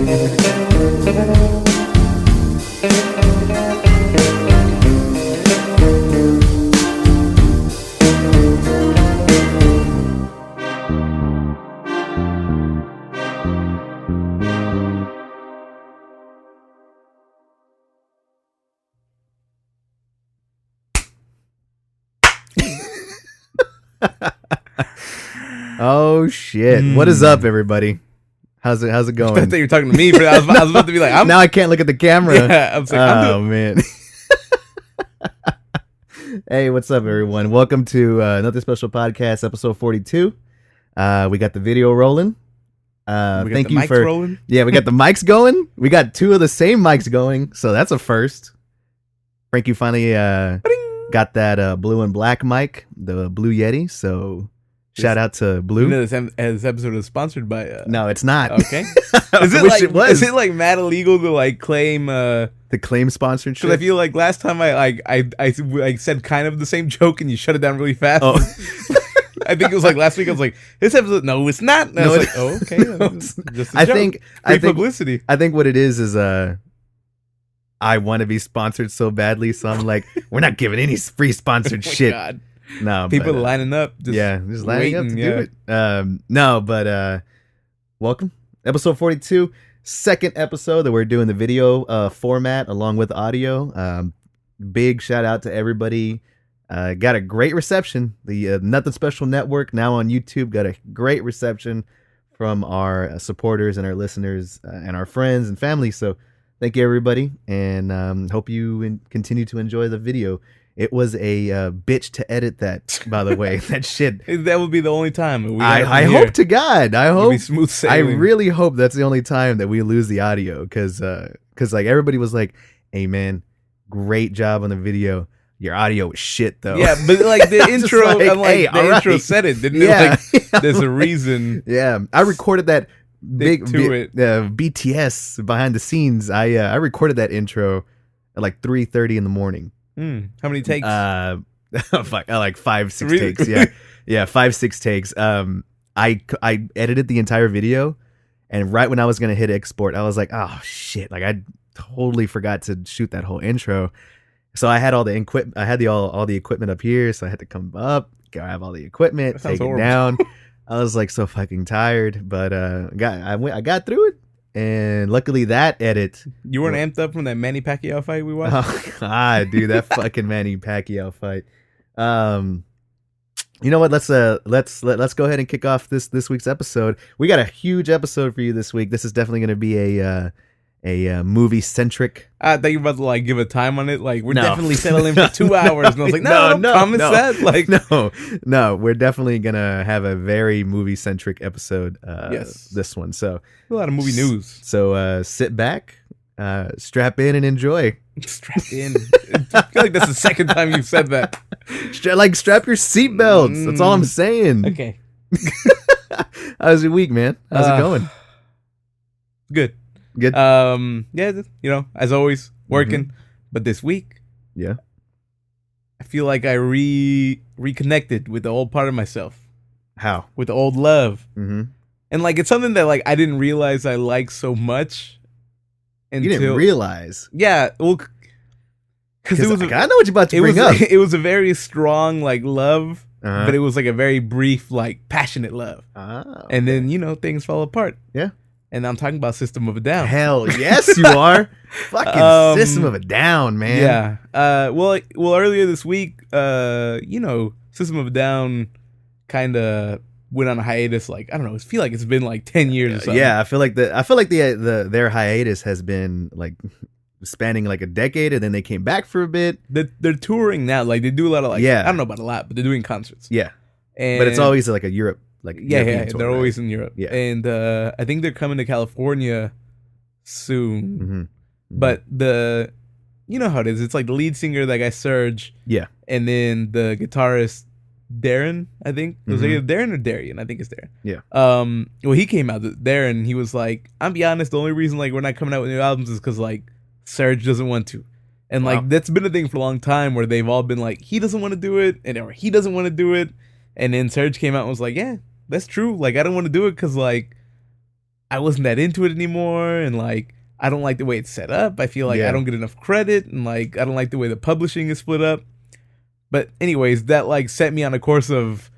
Oh shit! What is up, everybody? How's it going? I thought you were talking to me, but I was about to be like, now I can't look at the camera. Yeah, I was like, oh man. Hey, what's up, everyone? Welcome to another special podcast, episode 42. We got the video rolling. Thank you for rolling. Yeah, we got the mics going. We got two of the same mics going, so that's a first. Frank, you finally got that blue and black mic, the Blue Yeti. So shout out to Blue. You know, this episode is sponsored by. No, it's not. Okay. Is it like mad illegal to like claim? To claim sponsorship? Because I feel like last time I said kind of the same joke and you shut it down really fast. Oh. I think it was like last week. I was like, this episode, no, it's not. And I was like, oh, okay. Just a joke. Free publicity. I think what it is I want to be sponsored so badly, so I'm like, we're not giving any free sponsored shit. God. No, people lining up. Just lining up to do it. No, but welcome, episode 42, second episode that we're doing the video format along with audio. Big shout out to everybody. Got a great reception. The Nothing Special Network, now on YouTube, got a great reception from our supporters and our listeners and our friends and family. So thank you, everybody, and hope you continue to enjoy the video. It was a bitch to edit that, by the way. That shit. That would be the only time. I hope to God. I hope. Be smooth sailing. I really hope that's the only time that we lose the audio, because like everybody was like, "Hey man, great job on the video. Your audio was shit though." Yeah, but like the intro, like, I'm like, hey, the intro said it, didn't it? Like, there's a reason. Yeah, I recorded that big it. BTS behind the scenes. I recorded that intro at like 3:30 in the morning. How many takes? Fuck, like 5-6 takes. Yeah, 5-6 takes. I edited the entire video, and right when I was gonna hit export, I was like, oh shit! Like I totally forgot to shoot that whole intro. So I had all the equipment. I had all the equipment up here, so I had to come up, grab all the equipment, take it down. I was like so fucking tired, but I got through it. And luckily that edit. You weren't amped up from that Manny Pacquiao fight we watched? Oh God, dude, that fucking Manny Pacquiao fight. You know what? Let's go ahead and kick off this week's episode. We got a huge episode for you this week. This is definitely going to be a movie centric. I thought you were about to like give a time on it. Like we're definitely settling for 2 hours. And I was like, no, that. Like no, we're definitely gonna have a very movie centric episode. Yes, this one. So a lot of movie news. So sit back, strap in, and enjoy. Strap in. I feel like that's the second time you've said that. Strap your seatbelts. That's all I'm saying. Okay. How's your week, man? How's it going? Good. Yeah, you know, as always, working. But this week, yeah, I feel like I reconnected with the old part of myself. How? With the old love. Mm-hmm. And like it's something that like I didn't realize I liked so much. You didn't realize? Yeah, well, because it was. I know what you're about to bring up. It was a very strong like love, but it was like a very brief like passionate love. And then things fall apart. Yeah. And I'm talking about System of a Down. Hell yes, you are. Fucking System of a Down, man. Yeah. Well, earlier this week, System of a Down kind of went on a hiatus. Like I don't know. I feel like it's been like 10 years or something. Yeah, I feel like their hiatus has been like spanning like a decade, and then they came back for a bit. They're touring now. Like they do a lot of like I don't know about a lot, but they're doing concerts. Yeah. But it's always like a Europe. Like European tour, they're right? always in Europe. Yeah. And I think they're coming to California soon. Mm-hmm. But you know how it is. It's like the lead singer, that guy Serge. Yeah. And then the guitarist Darren, I think. It was either Darren or Darian. I think it's Darren. Yeah. Well, he came out there and he was like, "I'll be honest, the only reason like we're not coming out with new albums is because like Serge doesn't want to." And like that's been a thing for a long time where they've all been like, he doesn't want to do it, or he doesn't want to do it. And then Serge came out and was like, "Yeah, that's true. Like I don't want to do it because like I wasn't that into it anymore, and like I don't like the way it's set up. I feel like I don't get enough credit, and like I don't like the way the publishing is split up. But anyways, that like set me on a course of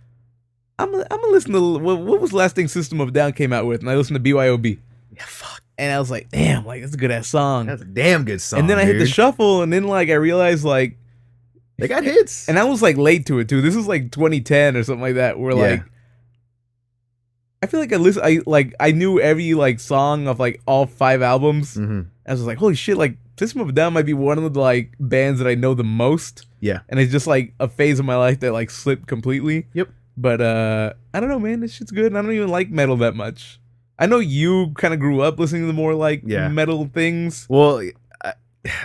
I'm gonna listen to what was the last thing System of a Down came out with, and I listened to BYOB. Yeah, fuck. And I was like, damn, like that's a good ass song. That's a damn good song. And then I hit the shuffle, and then like I realized like they got hits. And I was like late to it too. This is like 2010 or something like that. Where like I feel like I knew every like song of like all 5 albums. Mm-hmm. I was like, holy shit, like System of a Down might be one of the like bands that I know the most. Yeah. And it's just like a phase of my life that like slipped completely. Yep. But I don't know, man. This shit's good, and I don't even like metal that much. I know you kind of grew up listening to more like metal things. Well,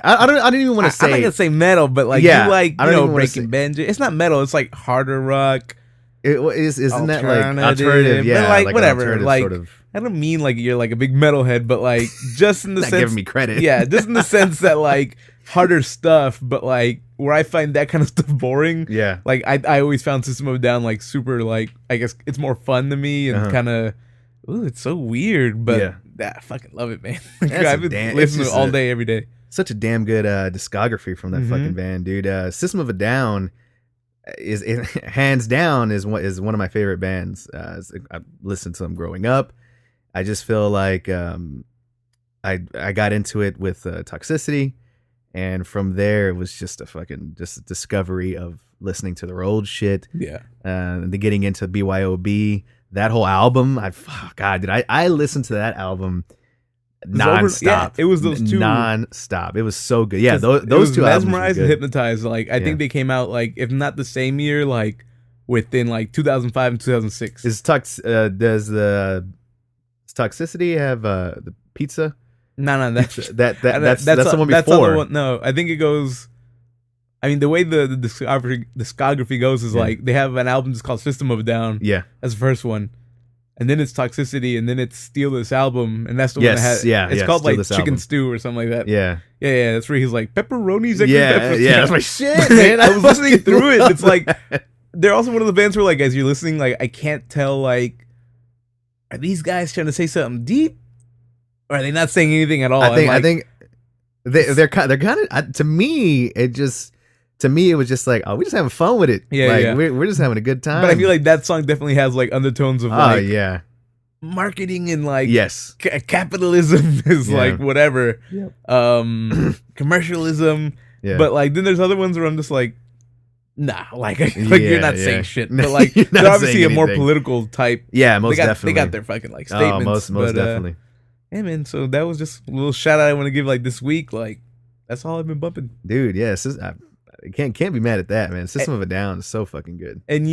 I didn't even want to say. I'm not gonna say metal, but like you like Breaking Benjamin. It's not metal. It's like harder rock. Isn't that like alternative? Yeah, but like whatever. Like sort of. I don't mean like you're like a big metalhead, but like just in the sense, giving me credit. Yeah, just in the sense that like harder stuff, but like where I find that kind of stuff boring. Yeah, like I always found System of a Down like super like I guess it's more fun to me and kind of. Ooh, it's so weird, but I fucking love it, man. I've been listening to it all day, every day. Such a damn good discography from that fucking band, dude. System of a Down is hands down is one of my favorite bands. I listened to them growing up. I just feel like I got into it with Toxicity, and from there it was just a discovery of listening to their old shit. Yeah, and then getting into BYOB. That whole album, I listened to that album nonstop. It was those two nonstop. It was so good. Yeah, those two albums. Mesmerized and Hypnotized. Like I think they came out like if not the same year, like within like 2005 and 2006. Does Toxicity have the pizza? No, that's that's the one before. No, I think it goes. I mean, the way the discography goes is like they have an album that's called System of a Down. Yeah, that's the first one, and then it's Toxicity, and then it's Steal This Album, and that's the one that has. It's called like Chicken Stew or something like that. Yeah. That's where he's like pepperonis. That's my shit, man. I was listening through it. It's like they're also one of the bands where like as you're listening, like I can't tell like are these guys trying to say something deep, or are they not saying anything at all? I think they're kind of to me it was just like, oh, we're just having fun with it. Yeah, We're just having a good time. But I feel like that song definitely has like undertones of like marketing and like capitalism is like whatever. Commercialism. Yeah. But like then there's other ones where I'm just like, nah, like you're not saying shit. But like they're obviously a more political type. Yeah, most definitely. They got their fucking like statements. Most definitely. Hey man, so that was just a little shout out I want to give like this week. Like that's all I've been bumping. Dude, yes. Can't be mad at that, man. System of a Down is so fucking good. And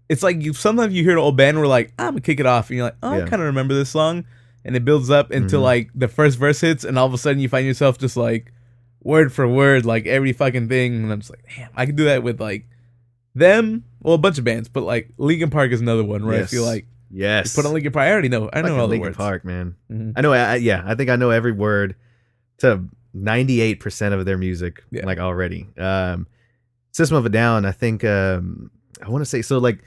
it's like sometimes you hear an old band where like, I'm gonna kick it off, and you're like, oh, I kind of remember this song, and it builds up into like the first verse hits, and all of a sudden you find yourself just like word for word, like every fucking thing, and I'm just like, damn, I could do that with like them, well, a bunch of bands, but like Linkin Park is another one where I feel like you put on Linkin Park, I already know all the Linkin words. Park, man. I know, I think I know every word to 98% of their music, like already. System of a Down, I think I want to say, so like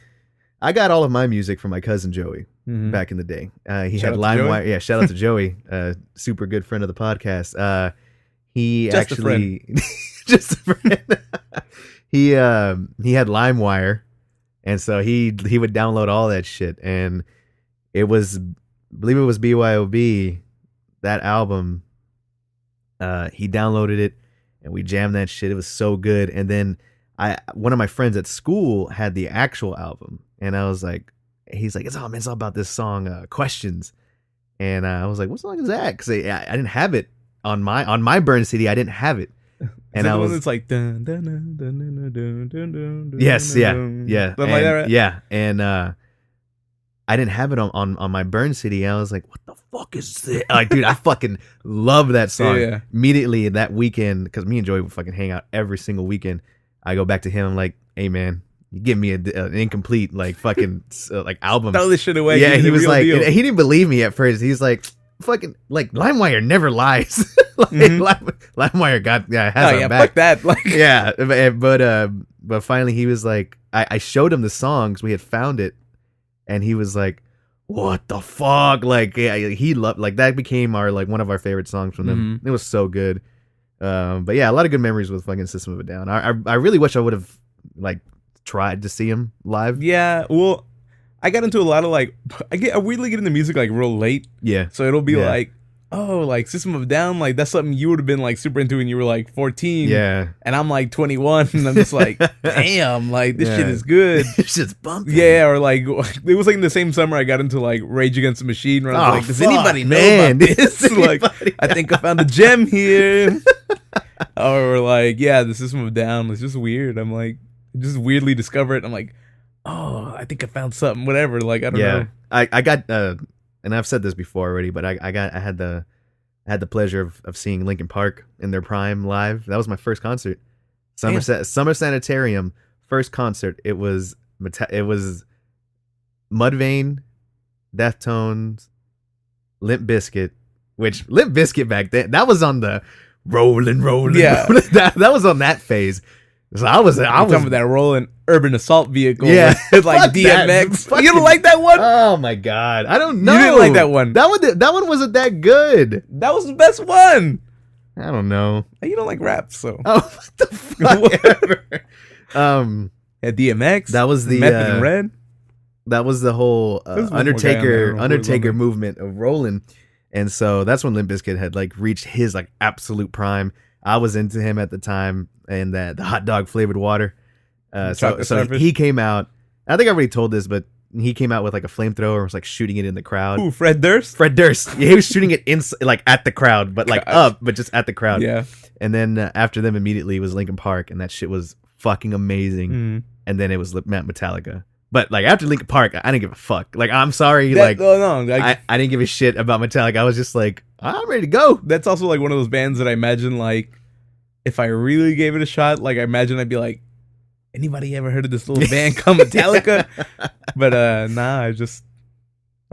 I got all of my music from my cousin Joey back in the day. He had LimeWire. Yeah, shout out to Joey, super good friend of the podcast. He just just a friend. He had LimeWire, and so he would download all that shit, and I believe it was BYOB, that album. He downloaded it and we jammed that shit. It was so good. And then one of my friends at school had the actual album, and I was like, he's like, it's all about this song, Questions. And I was like, what song is that? Because I didn't have it on my burn CD. I didn't have it. And I was one that's like dun, dun, dun, dun, dun, dun, dun, dun, yes, yeah, something like that, right? Yeah, and I didn't have it on my burn CD. I was like, what the fuck is this? Like, dude, I fucking love that song. Yeah. Immediately that weekend, because me and Joey would fucking hang out every single weekend. I go back to him, I'm like, hey man, you give me an incomplete like fucking like album. Throw this shit away. Yeah, he was like, he didn't believe me at first. He's like, fucking like LimeWire never lies. Like LimeWire has our back. Fuck that. Like yeah, but finally he was like, I showed him the songs, we had found it, and he was like, what the fuck? Like, yeah, he loved, like, that became our, like, one of our favorite songs from them. Mhm. It was so good. But yeah, a lot of good memories with fucking System of a Down. I really wish I would have, like, tried to see him live. Yeah, well, I got into a lot of like I weirdly get into music like real late. Yeah. So it'll be Yeah. like, oh, like System of a Down, like that's something you would have been like super into when you were like 14. Yeah. And I'm like 21 and I'm just like, damn, like this Yeah. shit is good. It's just bumping. Yeah, or like it was like in the same summer I got into like Rage Against the Machine where I was like, does anybody know about this? Like, I think I found a gem here. Or like, yeah, the System of a Down was just weird. I'm like, just weirdly discover it. I'm like, oh, I think I found something. Whatever. Like, I don't know. I got and I've said this before already, but I had the pleasure of seeing Linkin Park in their prime live. That was my first concert. Summer Sanitarium first concert. It was Mudvayne, Deftones, Limp Bizkit, which Limp Bizkit back then, that was on the rolling. Yeah. that was on that phase. So I was talking about that rolling urban assault vehicle. Yeah, with like DMX. That. You don't like that one? Oh my god, I don't know. You didn't like that one. That one wasn't that good. That was the best one. I don't know. You don't like rap, so. Oh, what the fuck ever. Yeah, DMX. That was the Method and Red. That was the whole Undertaker movement of rolling, and so that's when Limp Bizkit had like reached his like absolute prime. I was into him at the time, and the hot dog flavored water. So he came out. I think I already told this, but he came out with like a flamethrower and was like shooting it in the crowd. Ooh, Fred Durst. Yeah, he was shooting it like at the crowd, but like up, but just at the crowd. Yeah. And then after them immediately was Linkin Park, and that shit was fucking amazing. Mm. And then it was Metallica. But like after Linkin Park, I didn't give a fuck. Like I'm sorry, I didn't give a shit about Metallica. I was just like, I'm ready to go. That's also like one of those bands that I imagine like if I really gave it a shot, like I imagine I'd be like, anybody ever heard of this little band called Metallica? But nah, I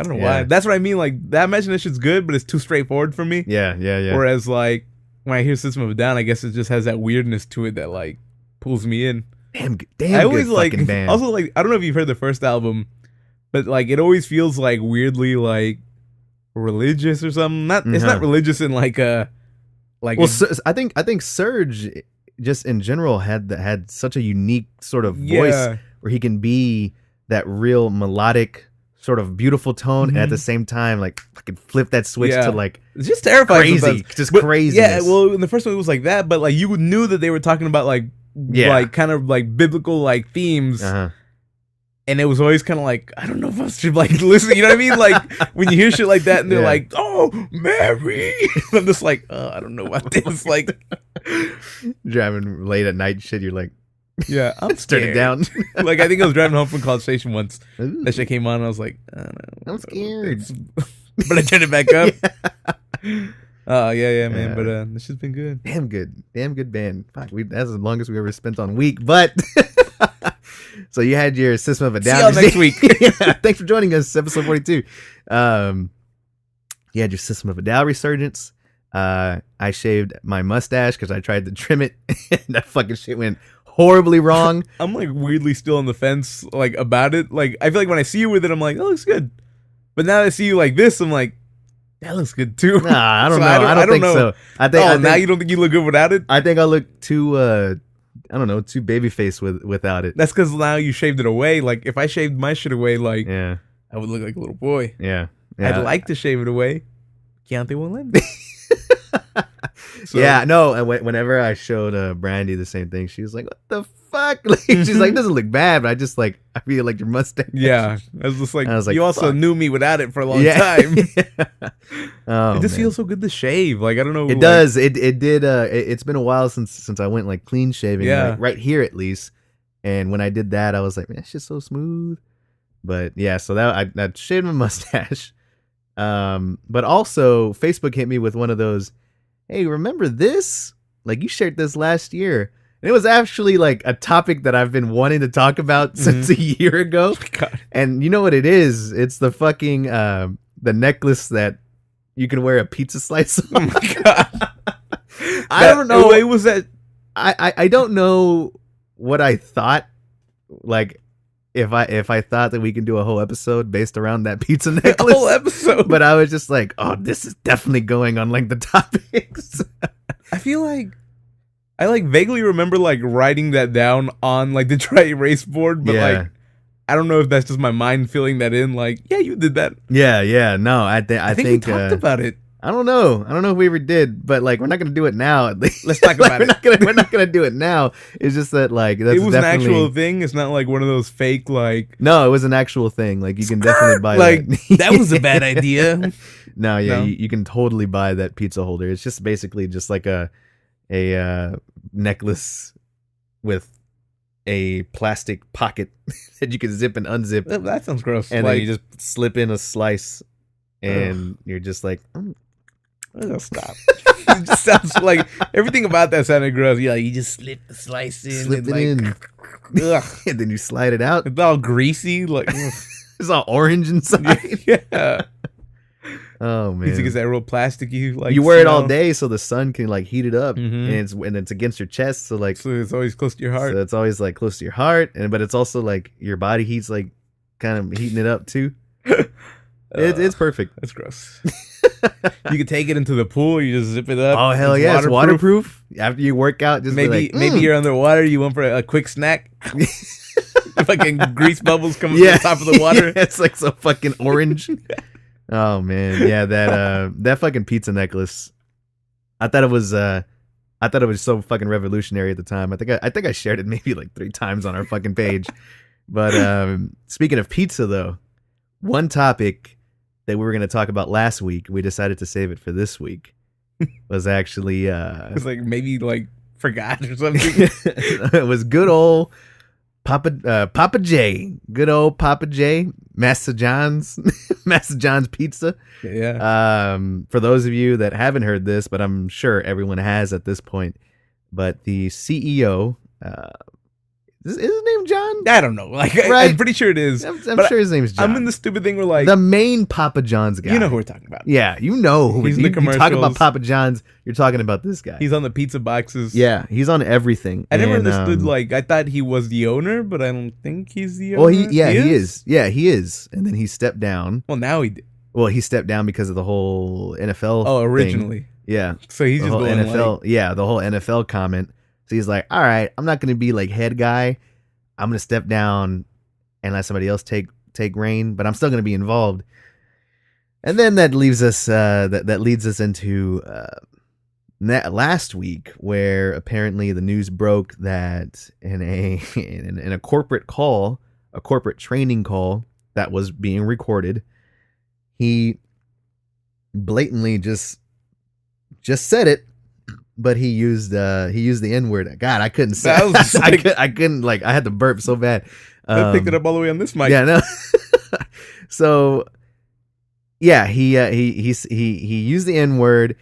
don't know why. That's what I mean. Like that imagine that shit's good, but it's too straightforward for me. Yeah. Whereas like when I hear System of a Down, I guess it just has that weirdness to it that like pulls me in. Damn I always good like fucking band. Also like I don't know if you've heard the first album, but like it always feels like weirdly like religious or something. It's not religious in like a like. Well, I think Surge just in general had such a unique sort of voice where he can be that real melodic sort of beautiful tone, and at the same time like fucking flip that switch to like it's just terrifying, crazy. Yeah, well, in the first one it was like that, but like you knew that they were talking about like like kind of like biblical like themes. And it was always kind of like, I don't know if I should like listen, you know what I mean? Like when you hear shit like that and they're like, oh, Mary. I'm just like, oh, I don't know what this like. Driving late at night shit, you're like, yeah, I'm turn it down. Like I think I was driving home from College Station once. Ooh. That shit came on and I was like, I don't know. I'm scared. But I turned it back up. Oh, yeah, man. But this shit's been good. Damn good band. Fuck, that's the longest we ever spent on week. But so you had your System of a Down. See y'all next week. Yeah, thanks for joining us, episode 42. You had your System of a Down resurgence. I shaved my mustache because I tried to trim it, and that fucking shit went horribly wrong. I'm like weirdly still on the fence like about it. Like I feel like when I see you with it, I'm like, oh, it looks good. But now that I see you like this, I'm like, that looks good too. Nah, I don't know. I don't think so. I think now you don't think you look good without it? I think I look too I don't know, too babyface without it. That's because now you shaved it away. Like if I shaved my shit away, like I would look like a little boy. Yeah. I'd like to shave it away. Keontae won't let me. So, yeah, no. And whenever I showed Brandy the same thing, she was like, "What the fuck?" Like, she's like, "It doesn't look bad, but I just like I really like your mustache." Yeah, I was just like, you also knew me without it for a long time. Oh, it just feels so good to shave. Like I don't know. It does. It did. It's been a while since I went like clean shaving. Yeah, like, right here at least. And when I did that, I was like, man, it's just so smooth. But yeah, so that I shaved my mustache. But also Facebook hit me with one of those, hey, remember this? Like you shared this last year. And it was actually like a topic that I've been wanting to talk about since a year ago. God. And you know what it is? It's the fucking the necklace that you can wear a pizza slice on. Oh my god. I don't know. It was that I don't know what I thought like if I thought that we can do a whole episode based around that pizza necklace. A whole episode. But I was just like, oh, this is definitely going on like the topics. I feel like I like vaguely remember like writing that down on like the dry erase board, but like I don't know if that's just my mind filling that in. Like, yeah, you did that. Yeah. No, I think we talked about it. I don't know if we ever did, but like we're not gonna do it now. At least let's talk about it. We're not gonna do it now. It's just that like that's it was an actual thing. It's not like one of those fake like. No, it was an actual thing. Like you can definitely buy like that. That was a bad idea. No, you can totally buy that pizza holder. It's just basically just like a necklace with a plastic pocket that you can zip and unzip. That sounds gross. And then you just slip in a slice, and you're just like. Stop. It just sounds like everything about that sounded gross. Yeah, you just slip the slice in. Slip it in. And then you slide it out. It's all greasy. Like it's all orange inside. Yeah. Oh man. It's that real plasticky like you wear it all day so the sun can like heat it up, mm-hmm. and it's against your chest, so like so it's always close to your heart. So it's always like close to your heart, but it's also like your body heat's like kind of heating it up too. It's perfect. That's gross. You could take it into the pool. You just zip it up. Oh hell yeah! It's waterproof. After you work out, just maybe you're underwater. You went for a quick snack. Fucking grease bubbles coming from the top of the water. Yeah, it's like so fucking orange. Oh man, yeah, that fucking pizza necklace. I thought it was so fucking revolutionary at the time. I think I shared it maybe like 3 times on our fucking page. But speaking of pizza though, one topic that we were going to talk about last week, we decided to save it for this week, was actually it was like maybe like forgot or something. It was good old Papa J, good old Papa J, Master John's Pizza. Yeah. For those of you that haven't heard this, but I'm sure everyone has at this point, but the CEO, is his name John? I don't know. Like, right? I'm pretty sure it is. I'm sure his name's John. I'm in the stupid thing where like the main Papa John's guy. You know who we're talking about. Yeah, you know who. He's in the commercials. You talk about Papa John's, you're talking about this guy. He's on the pizza boxes. Yeah, he's on everything. I never understood. Like, I thought he was the owner, but I don't think he's the owner. Well, he is. Yeah, he is. And then he stepped down. Well, now he did. Well, he stepped down because of the whole NFL. Oh, originally. Thing. Yeah. So he's just going NFL. Like, yeah, the whole NFL comment. So he's like, all right, I'm not going to be like head guy. I'm going to step down and let somebody else take reign, but I'm still going to be involved. And then that leaves us that leads us into last week, where apparently the news broke that in a corporate call, a corporate training call that was being recorded, he blatantly just said it. But he used the N-word. God, I couldn't say. I couldn't like. I had to burp so bad. I picked it up all the way on this mic. Yeah, no. So, yeah, he used the N-word.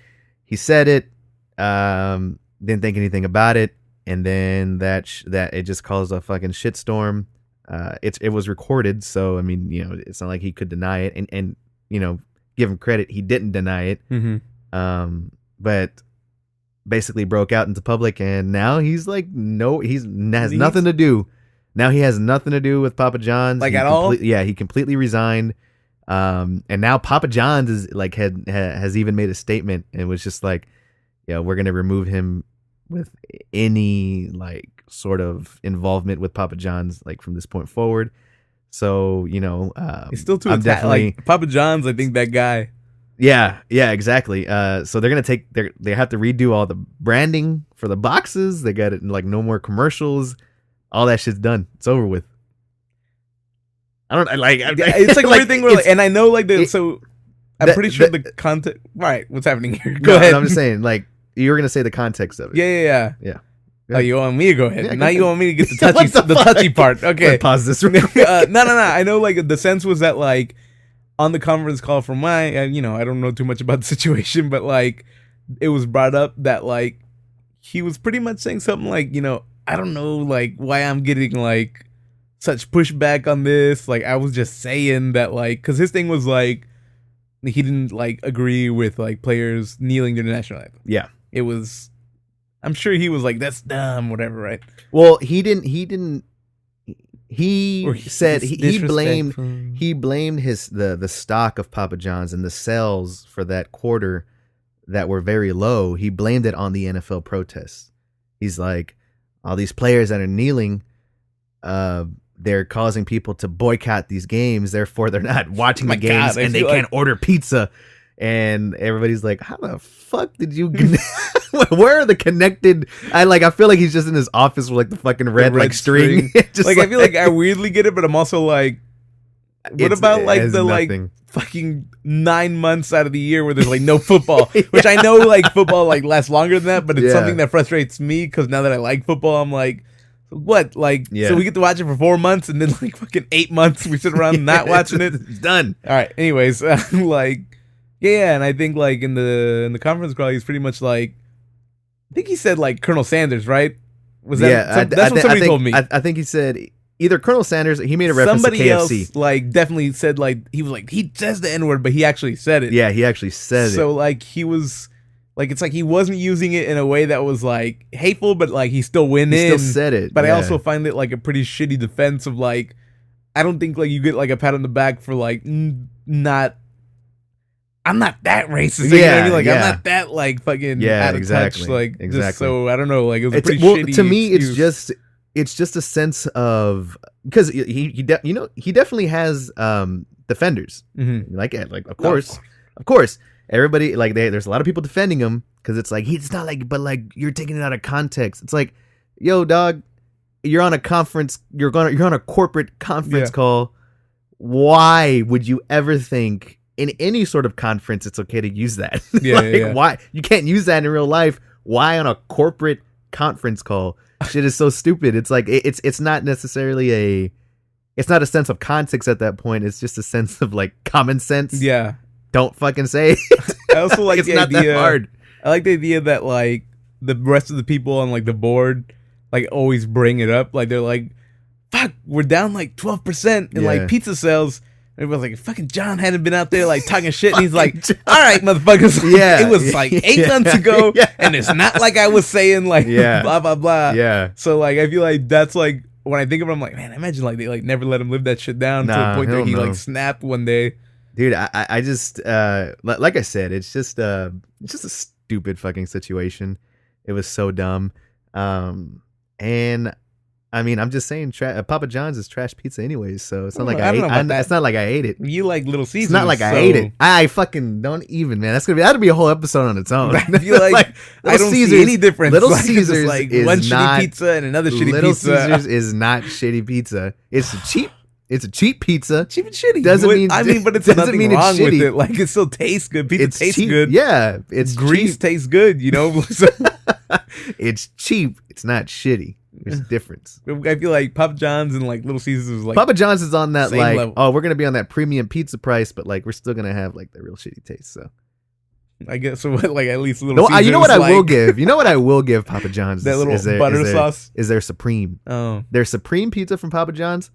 He said it. Didn't think anything about it, and then that it just caused a fucking shitstorm. It was recorded, so I mean, you know, it's not like he could deny it, and you know, give him credit, he didn't deny it. Mm-hmm. But basically broke out into public, and now he's like, no, has nothing to do. Now he has nothing to do with Papa John's, like at all. Yeah, he completely resigned. And now Papa John's is like has even made a statement, and was just like, yeah, we're gonna remove him with any like sort of involvement with Papa John's like from this point forward. So you know, it's still too like Papa John's. I think that guy. Yeah, exactly. So they're gonna they have to redo all the branding for the boxes. They got it like no more commercials. All that shit's done. It's over with. I don't like. It's like a weird thing where, like, and I know like I'm pretty sure the context. Right, what's happening here? Go ahead. I'm just saying, like you were gonna say the context of it. Yeah. Oh, you want me to go ahead? Yeah, now you want me to get the touchy part? Okay, pause this. No. I know like the sense was that like. On the conference call from I don't know too much about the situation, but like it was brought up that like he was pretty much saying something like, you know, I don't know like why I'm getting like such pushback on this. Like I was just saying that like, cause his thing was like, he didn't like agree with like players kneeling to the national anthem. Yeah. It was, I'm sure he was like, that's dumb, whatever. Right. Well, he didn't he said he blamed the stock of Papa John's and the sales for that quarter that were very low. He blamed it on the NFL protests. He's like, all these players that are kneeling, they're causing people to boycott these games. Therefore, they're not watching the games and they can't order pizza. And everybody's like, how the fuck did you where are the connected? I feel like he's just in his office with like the fucking red string. Just like I feel like I weirdly get it, but I'm also like, what about like the nothing. Like fucking 9 months out of the year where there's like no football, which I know like football like lasts longer than that, but it's something that frustrates me because now that I like football, I'm like, what? Like, so we get to watch it for 4 months and then like fucking 8 months we sit around not watching it. It's done. All right. Anyways, like, yeah, and I think like in the conference call, he's pretty much like, I think he said like Colonel Sanders, right? Was that? That's what somebody told me. I think he said either Colonel Sanders. He made a reference to KFC. Somebody else like definitely said like he says the N-word, but he actually said it. Yeah, he actually said it. So like he was like, it's like he wasn't using it in a way that was like hateful, but like he still went in. He still said it. But I also find it like a pretty shitty defense of like, I don't think like you get like a pat on the back for like not. I'm not that racist. You know what I mean? Like I'm not that like fucking out of touch. Like just so I don't know. Like it was a pretty shitty to me. Excuse. It's just a sense of, because he definitely has defenders. Mm-hmm. Like of course everybody like there's a lot of people defending him because it's like it's not like, but like you're taking it out of context. It's like, yo dog, you're on a conference. You're on a corporate conference call. Why would you ever think in any sort of conference it's okay to use that? Why you can't use that in real life? Why on a corporate conference call? Shit is so stupid. It's like it's not necessarily it's not a sense of context at that point. It's just a sense of like common sense. Yeah, don't fucking say it. I also like it's the not idea. That hard. I like the idea that like the rest of the people on like the board like always bring it up. Like they're like, "Fuck, we're down like 12% in like pizza sales." Everybody's like, fucking John hadn't been out there like talking shit, and he's like, all right, motherfuckers. It was like 8 months ago, and it's not like I was saying like blah blah blah. Yeah. So like I feel like that's like when I think of it, I'm like, man, imagine like they like never let him live that shit down to the point that he like snapped one day. Dude, I just like I said, it's just a stupid fucking situation. It was so dumb. And I mean, I'm just saying, Papa John's is trash pizza anyways, so it's not like it's not like I ate it. You like Little Caesars. It's not like I ate it. I fucking don't even, man. That'll be a whole episode on its own. I feel like I don't see any difference. Little Caesars like is one not, shitty pizza and another shitty Little pizza. Little Caesars is not shitty pizza. It's a cheap pizza. Cheap and shitty. But it's nothing wrong with it. Like it still tastes good. Pizza tastes good. Yeah, it's grease cheap. Tastes good. You know, it's cheap. It's not shitty. There's a difference. I feel like Papa John's and like Little Caesars is like Papa John's is on that like level. Oh, we're gonna be on that premium pizza price, but like we're still gonna have like the real shitty taste. So I guess so. Like at least Little Caesars. You know what I will give? You know what I will give Papa John's? That little butter sauce is their supreme. Oh, their supreme pizza from Papa John's.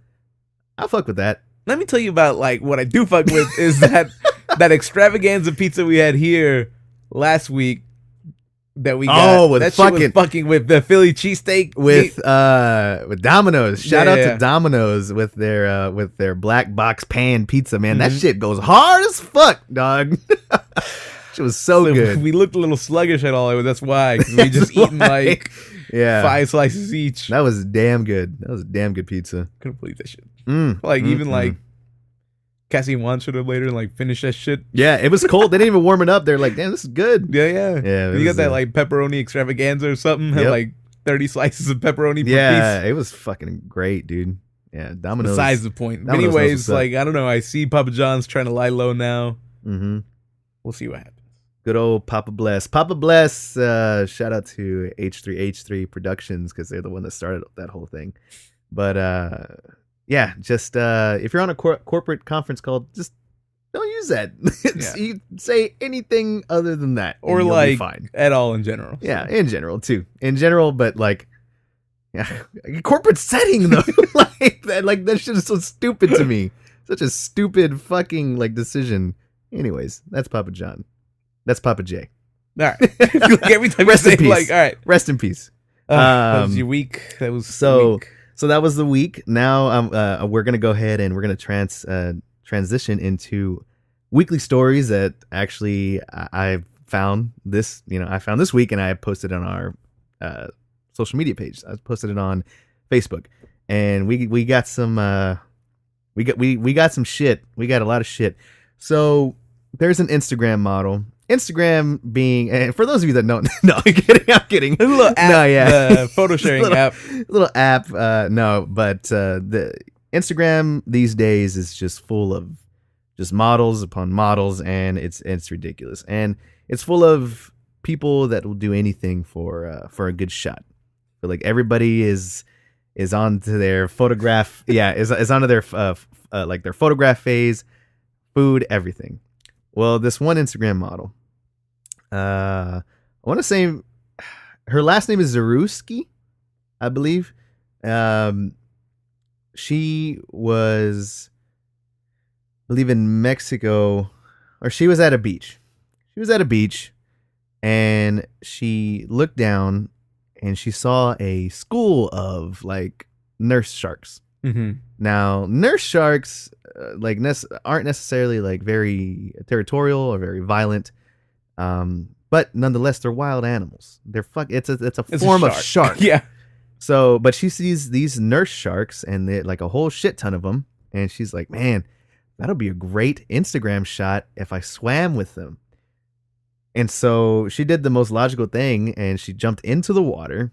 I'll fuck with that. Let me tell you about like what I do fuck with is that extravaganza pizza we had here last week. That we got. With that shit was fucking with the Philly cheesesteak with Domino's. Shout out to Domino's with their black box pan pizza, man. That shit goes hard as fuck, dog. It was so good. We looked a little sluggish at all. That's why, because we just eaten like 5 slices each. That was damn good. That was a damn good pizza. Couldn't believe that shit. Even like Cassie and Juan should have later like finished that shit. Yeah, it was cold. They didn't even warm it up. They're like, damn, this is good. Yeah. You got that like pepperoni extravaganza or something. Had like 30 slices of pepperoni per piece. Yeah, it was fucking great, dude. Yeah, Domino's. Besides the point. But anyways, like, I don't know. I see Papa John's trying to lie low now. Mm-hmm. We'll see what happens. Good old Papa Bless. Papa Bless, shout out to H3H3 Productions because they're the one that started that whole thing. But yeah, just if you're on a corporate conference call, just don't use that. You say anything other than that, or like fine. At all in general. Yeah, in general too. In general, but like, corporate setting though, like that shit is so stupid to me. Such a stupid fucking like decision. Anyways, that's Papa John. That's Papa J. All right. Like every time rest you in say, peace. Like, all right, rest in peace. That was your week. That was so. week. So that was the week. Now we're gonna go ahead and we're gonna transition into weekly stories that actually I found this. I found this week, and I posted on our social media page. I posted it on Facebook, and we got some we got some shit. We got a lot of shit. So there's an Instagram model. Instagram being, and for those of you that don't, no, I'm kidding. A little app, no, yeah, the photo sharing app. Little app, no, but the Instagram these days is just full of just models upon models, and it's ridiculous, and it's full of people that will do anything for a good shot. But like everybody is onto their photograph, is onto their like their photograph phase, food, everything. Well, this one Instagram model, I want to say her last name is Zaruski, I believe. She was, I believe, in Mexico, or she was at a beach. She was at a beach, and she looked down, and she saw a school of like nurse sharks. Mm-hmm. Now, nurse sharks aren't necessarily like very territorial or very violent, but nonetheless they're wild animals. They're it's a form of shark. Yeah. So, but she sees these nurse sharks, and they're like a whole shit ton of them, and she's like, "Man, that'll be a great Instagram shot if I swam with them." And so she did the most logical thing, and she jumped into the water.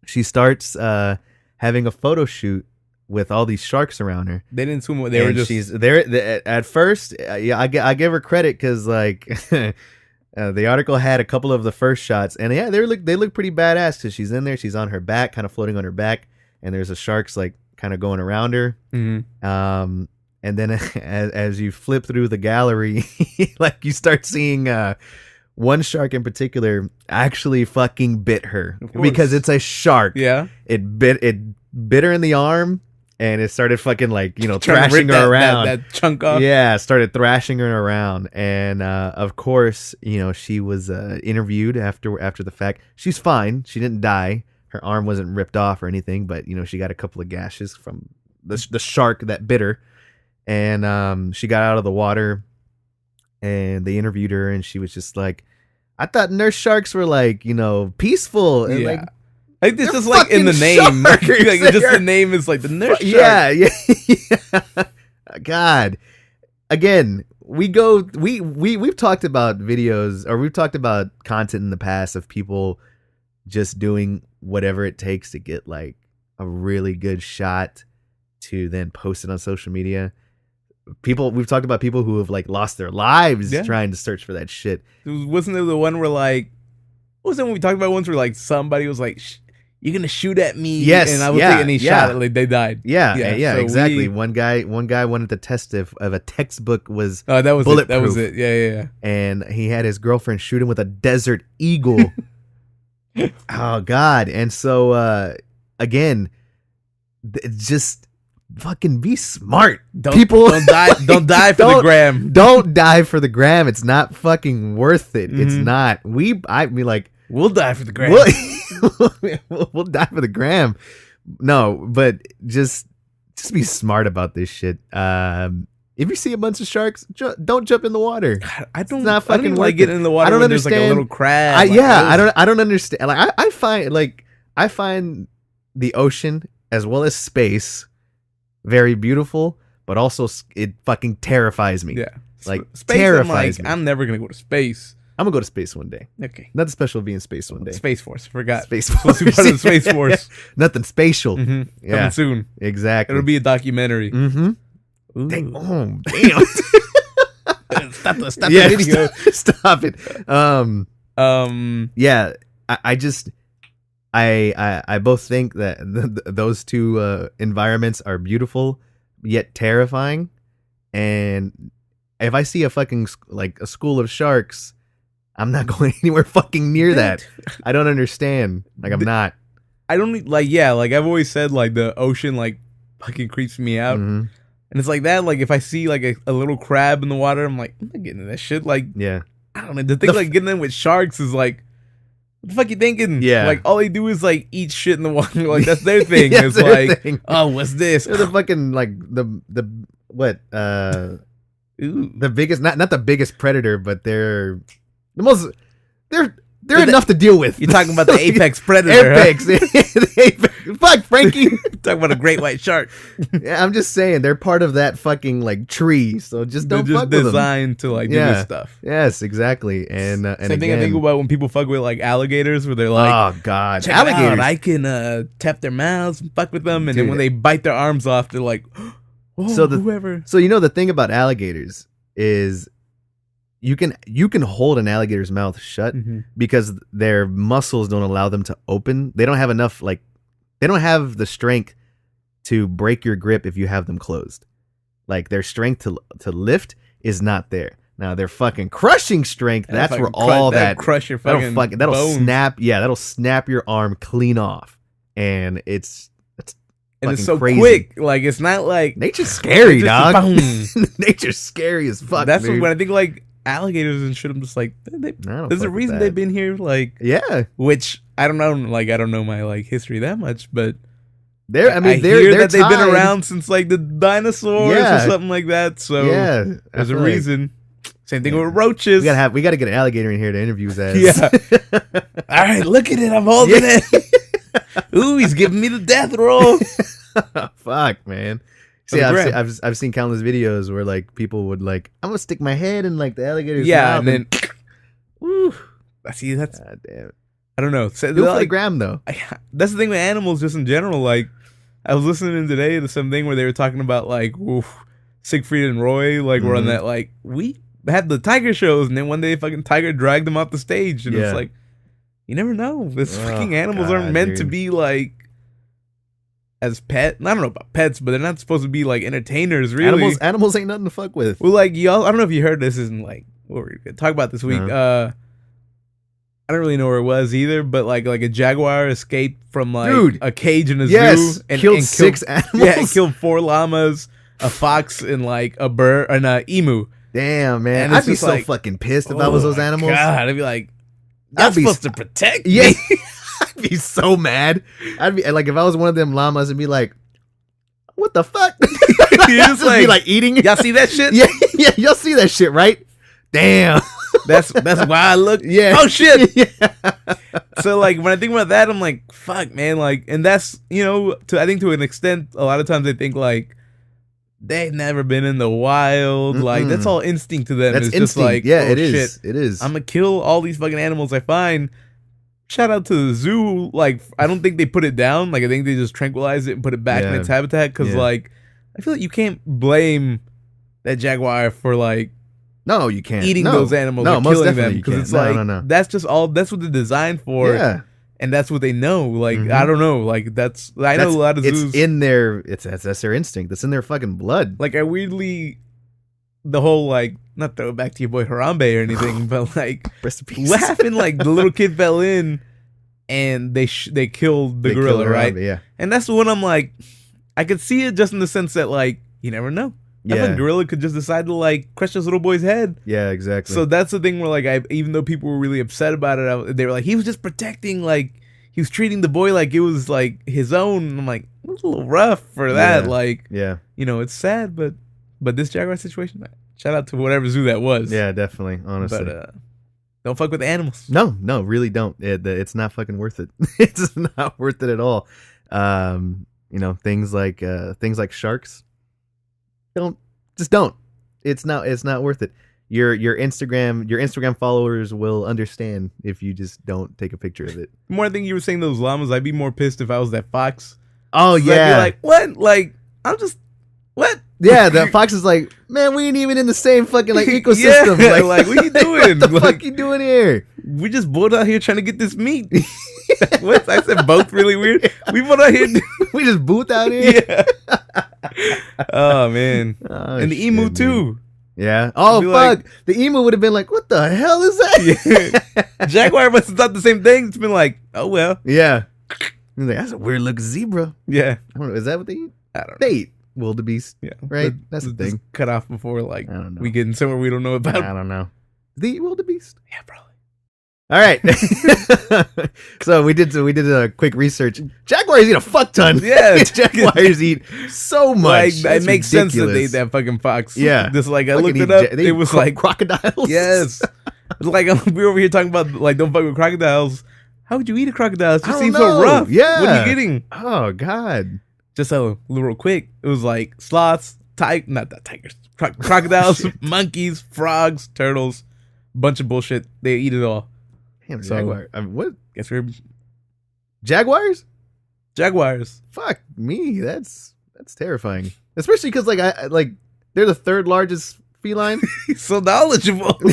She starts having a photo shoot with all these sharks around her. They didn't swim. They were just. She's there at first. I give her credit because like the article had a couple of the first shots, and yeah, they look pretty badass because she's in there. She's on her back, kind of floating on her back, and there's a sharks like kind of going around her. Mm-hmm. And then as you flip through the gallery, like you start seeing one shark in particular actually fucking bit her because it's a shark. Yeah, it bit her in the arm. And it started fucking like, thrashing her around. That chunk off. Yeah, started thrashing her around. And of course, she was interviewed after the fact. She's fine. She didn't die. Her arm wasn't ripped off or anything. But, she got a couple of gashes from the shark that bit her. And she got out of the water. And they interviewed her. And she was just like, I thought nurse sharks were like, peaceful. And like, like this is like in the name, like just the name is like the nurse shark. Yeah. God, again, we've talked about videos, or we've talked about content in the past of people just doing whatever it takes to get like a really good shot to then post it on social media. We've talked about people who have like lost their lives trying to search for that shit. Wasn't there the one where like, what was that one we talked about once where like somebody was like, "You're gonna shoot at me," yes, and I was thinking he shot it, like they died. Yeah, so exactly. One guy wanted to test if a textbook was that was bulletproof. That was it. Yeah. And he had his girlfriend shoot him with a Desert Eagle. Oh God! And so again, just fucking be smart. Don't die. Don't die for the gram. Don't die for the gram. It's not fucking worth it. Mm-hmm. It's not. We'll die for the gram. We'll die for the gram. No, but just be smart about this shit. If you see a bunch of sharks, don't jump in the water. I don't. It's not fucking I don't like getting in the water. I don't when understand. There's like a little crab. I don't understand. Like I find the ocean as well as space very beautiful, but also it fucking terrifies me. Yeah, like space, terrifies me. I'm never gonna go to space. I'm gonna go to space one day. Okay. Nothing special being in space one day. Space Force. I forgot. Space Force. Space Force. Nothing spatial. Mm-hmm. Yeah. Coming soon. Exactly. It'll be a documentary. Mm-hmm. Damn. Stop the video. Stop it. Yeah. I both think that those two environments are beautiful yet terrifying. And if I see a fucking like a school of sharks, I'm not going anywhere fucking near that. I don't understand. Like, I'm not. I don't like, like I've always said, like the ocean, like fucking creeps me out. Mm-hmm. And it's like that. Like if I see like a little crab in the water, I'm like, I'm not getting in that shit. Like, yeah. I don't know. The thing like getting in with sharks is like, What the fuck you thinking? Yeah. Like, all they do is, like, eat shit in the water. Like, that's their thing. Yeah, It's their like, thing. oh, what's this? They're the fucking, like, what, Ooh. the biggest, not the biggest predator, but they're the most, they're enough to deal with. You're talking about the apex predator. Apex. The apex. Fuck, Frankie. Talking about a great white shark. Yeah, I'm just saying, they're part of that fucking, like, tree, so just don't They're fuck with them. designed to, like, do this stuff. Yes, exactly. And Same thing I think about when people fuck with, like, alligators, where they're like, oh, God. check alligators. I can tap their mouths and fuck with them, and then when they bite their arms off, they're like, oh, whoever. So, you know, the thing about alligators is you can hold an alligator's mouth shut because their muscles don't allow them to open. They don't have enough, like, they don't have the strength to break your grip if you have them closed. Like, their strength to lift is not there. Now, their fucking crushing strength, that's where all that crush your fucking that'll bones. snap. Yeah, that'll snap your arm clean off, and it's so crazy. Quick. Like, it's not like nature's scary, dog. Boom. Nature's scary as fuck. That's dude. when I think, like, alligators and shit. I'm just like, there's a reason they've been here. Like, yeah, which I don't know. Like, I don't know my, like, history that much, but they're they've been around since, like, the dinosaurs or something like that. So yeah, there's a reason. Same thing with roaches. We gotta get an alligator in here to interview his ass. Yeah. All right, look at it. I'm holding it. Ooh, he's giving me the death roll. Fuck, man. See, I've seen countless videos where, like, people would, like, I'm gonna stick my head in, like, the alligator's mouth. And then, woo. See, that's, God damn it. I don't know. Do it for the gram, though. That's the thing with animals, just in general. Like, I was listening today to something where they were talking about, like, Siegfried and Roy, like, were on that, like, we had the tiger shows, and then one day fucking tiger dragged them off the stage, and it's like, you never know. This fucking animals aren't meant to be, like, as pet. I don't know about pets, but they're not supposed to be, like, entertainers, really. Animals ain't nothing to fuck with. Well, like, y'all, I don't know if you heard this, isn't, like, what we're gonna talk about this week. I don't really know where it was either, but, like a jaguar escaped from, like, a cage in a zoo and killed 6 animals. Yeah, it killed 4 llamas, a fox, and, like, a bird, and an emu. Damn, man. I'd be so fucking pissed if I was those animals. God, I'd be like, I'm supposed to protect me. Yeah. I'd be so mad. I'd be like, if I was one of them llamas, I'd be like, what the fuck? You'd just be like eating. Y'all see that shit? Yeah, y'all see that shit, right? Damn. That's why I look. Yeah. Oh shit. Yeah. So, like, when I think about that, I'm like, fuck, man. Like, and that's, you know, I think to an extent, a lot of times I think, like, they've never been in the wild. Like, that's all instinct to them. That's it's instinct. Just like, yeah, oh, it is. Shit, it is. I'm gonna kill all these fucking animals I find. Shout out to the zoo. Like, I don't think they put it down. Like, I think they just tranquilize it and put it back in its habitat. Because, like, I feel like you can't blame that jaguar for, like, no, you can't eating those animals or killing them, because it's that's just all. That's what they're designed for. Yeah. And that's what they know. Like, I don't know. Like, I know a lot of zoos. It's in their, that's their instinct. It's in their fucking blood. Like, I weirdly, the whole, like, not throw it back to your boy Harambe or anything, but, like, rest in peace. What happened? Like, the little kid fell in and they killed the gorilla, right? Harambe, yeah. And that's when I'm like, I could see it just in the sense that, like, you never know. That fucking gorilla could just decide to, like, crush this little boy's head. Yeah, exactly. So that's the thing where, like, even though people were really upset about it, they were like, he was just protecting, like, he was treating the boy like it was, like, his own. And I'm like, it was a little rough for that. Like, you know, it's sad, but this jaguar situation, shout out to whatever zoo that was. Yeah, definitely, honestly. But don't fuck with the animals. No, really don't. It's not fucking worth it. It's not worth it at all. You know, things like sharks. Don't. It's not worth it. Your Instagram followers will understand if you just don't take a picture of it. More thing you were saying those llamas, I'd be more pissed if I was that fox. Oh yeah. I'd be like, what? Like, I'm just what? Yeah, the fox is like, man, we ain't even in the same fucking like ecosystem. Yeah, like, what you doing? What the fuck you doing here? We just both out here trying to get this meat. What? I said both really weird. We both out here. We just booth out here. Yeah. Oh man. Oh, and the emu too. Yeah. Oh fuck. Like, the emu would have been like, what the hell is that? Yeah. Jaguar must have thought the same thing. It's been like, oh well. Yeah. He's like, that's a weird looking zebra. Yeah. I don't know. Is that what they eat? I don't know. They eat wildebeest. Yeah. Right? That's the thing. Cut off before, like, I don't know. We get in somewhere we don't know about. I don't know. They eat wildebeest? Yeah, probably. All right. So we did a quick research. Jaguars eat a fuck ton. Yeah, Jaguars eat so much. Like, it makes sense that they eat that fucking fox. Yeah, just like I looked it up. It was like crocodiles. Yes, it's like we're over here talking about like don't fuck with crocodiles. How would you eat a crocodile? It just seems so rough. Yeah, what are you getting? Oh God. Just a little quick. It was like sloths, tigers, crocodiles, monkeys, frogs, turtles, bunch of bullshit. They eat it all. Damn, so, Jaguar. What? Guess we're Jaguars. Fuck me. That's terrifying. Especially because like they're the third largest feline. So knowledgeable. No,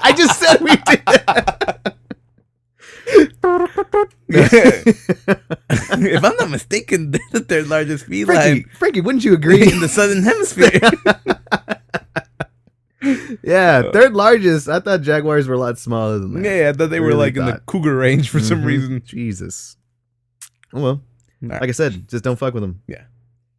I just said we did that. If I'm not mistaken, they're the third largest feline. Frankie, wouldn't you agree? In the southern hemisphere. Yeah, third largest. I thought jaguars were a lot smaller than that. Yeah, I thought they were like in the cougar range for some reason. Jesus. Oh well. Like I said, just don't fuck with them. Yeah.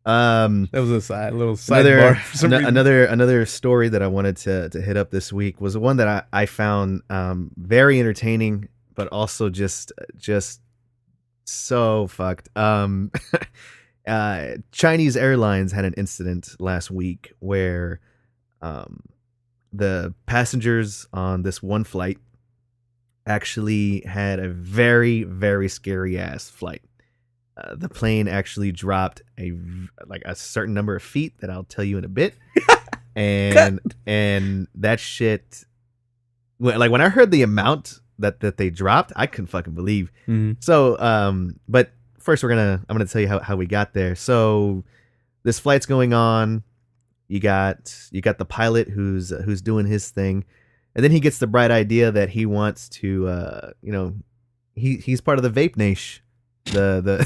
That was a little sidebar. Another story that I wanted to hit up this week was one that I found very entertaining, but also just so fucked. Chinese Airlines had an incident last week where the passengers on this one flight actually had a very, very scary ass flight. The plane actually dropped a certain number of feet that I'll tell you in a bit. and that shit, like when I heard the amount that they dropped, I couldn't fucking believe. Mm-hmm. So but first I'm gonna tell you how we got there. So this flight's going on. You got the pilot who's doing his thing, and then he gets the bright idea that he wants to he's part of the Vape Nation, the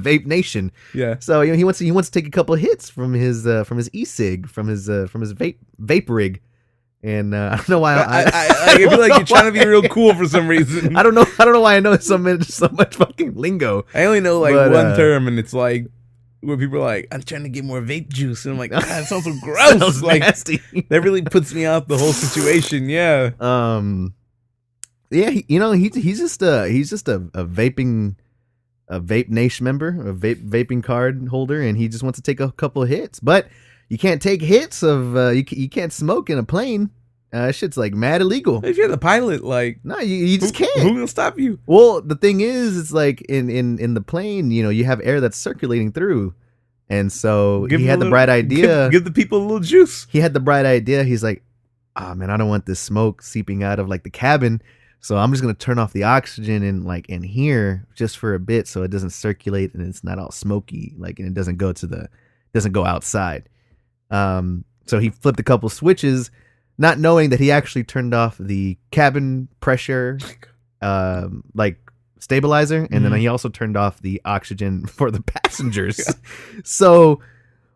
Vape Nation. Yeah. So he wants to take a couple of hits from his e-cig, from his vape rig. And I don't know why I feel like you're trying to be real cool for some reason. I don't know why I know so much fucking lingo. I only know one term, and it's like where people are like, I'm trying to get more vape juice, and I'm like, God, it sounds so gross. Sounds like nasty. That really puts me out the whole situation. Yeah. Yeah. He's just a Vape Nation member, a vaping card holder, and he just wants to take a couple of hits, but. You can't take hits of you can't smoke in a plane. Shit's like mad illegal. If you're the pilot, like no, you just can't. Who will stop you? Well, the thing is, it's like in the plane, you have air that's circulating through, and so he had the bright idea. Give the people a little juice. He had the bright idea. He's like, oh man, I don't want this smoke seeping out of like the cabin, so I'm just gonna turn off the oxygen in here just for a bit, so it doesn't circulate and it's not all smoky, and it doesn't go outside. So he flipped a couple switches, not knowing that he actually turned off the cabin pressure, stabilizer, and then he also turned off the oxygen for the passengers. Yeah. So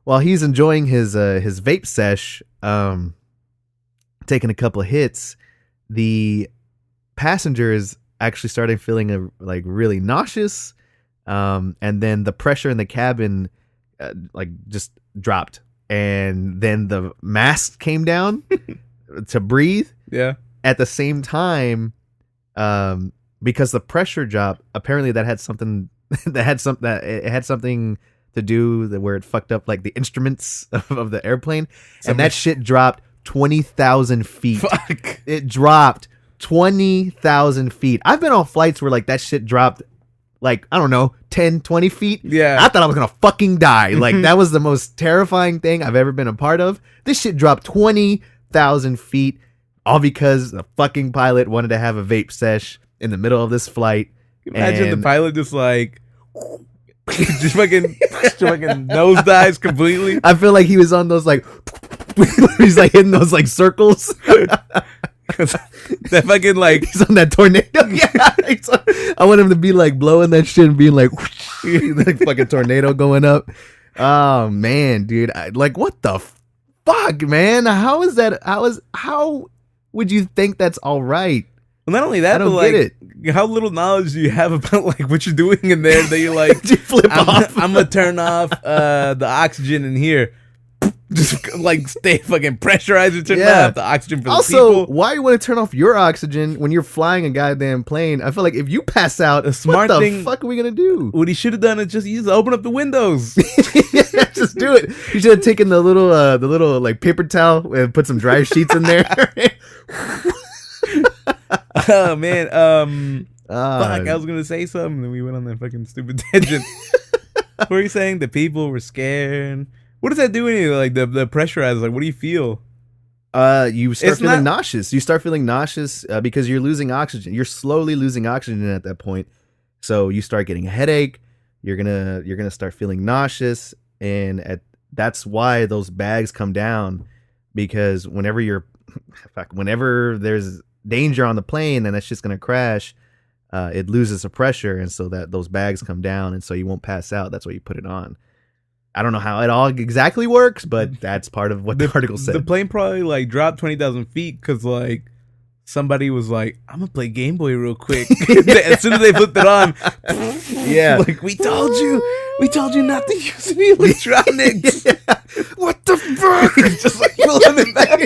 while he's enjoying his vape sesh, taking a couple of hits, the passengers actually started feeling really nauseous, and then the pressure in the cabin just dropped. And then the mask came down to breathe. Yeah. At the same time, because the pressure drop, apparently it had something to do where it fucked up like the instruments of the airplane, and that shit dropped 20,000 feet. Fuck. It dropped 20,000 feet. I've been on flights where that shit dropped. I don't know, 10, 20 feet. Yeah. I thought I was going to fucking die. That was the most terrifying thing I've ever been a part of. This shit dropped 20,000 feet, all because the fucking pilot wanted to have a vape sesh in the middle of this flight. Imagine the pilot just just fucking nosedives completely. I feel like he was on those he's hitting those circles. That fucking he's on that tornado. Yeah, I want him to be blowing that shit and being like fucking tornado going up. Oh man, dude, what the fuck, man? How is that? How would you think that's all right? Well, not only that, I don't but get it. How little knowledge do you have about what you're doing in there that you're you flip off? I'm gonna turn off the oxygen in here. Just like stay fucking pressurized and turn off the oxygen for the also, people. why you want to turn off your oxygen when you're flying a goddamn plane? I feel like if you pass out, a smart what the thing, fuck are we gonna do? What he should have done is just open up the windows. Just do it. You should have taken the little like paper towel and put some dry sheets in there. Oh man, fuck! I was gonna say something, and we went on that fucking stupid tangent. What were you saying? The people were scared. What does that do in you? Like the pressurized? Like, what do you feel? You start feeling nauseous. You start feeling nauseous because you're losing oxygen. You're slowly losing oxygen at that point. So you start getting a headache. You're gonna start feeling nauseous, and that's why those bags come down, because whenever there's danger on the plane and that's just gonna crash, it loses the pressure, and so that those bags come down, and so you won't pass out. That's why you put it on. I don't know how it all exactly works, but that's part of what the article said. The plane probably like dropped 20,000 feet because like somebody was like, "I'm gonna play Game Boy real quick." As soon as they flipped it on, yeah, like we told you not to use any electronics. What the fuck? Just like pulling it back.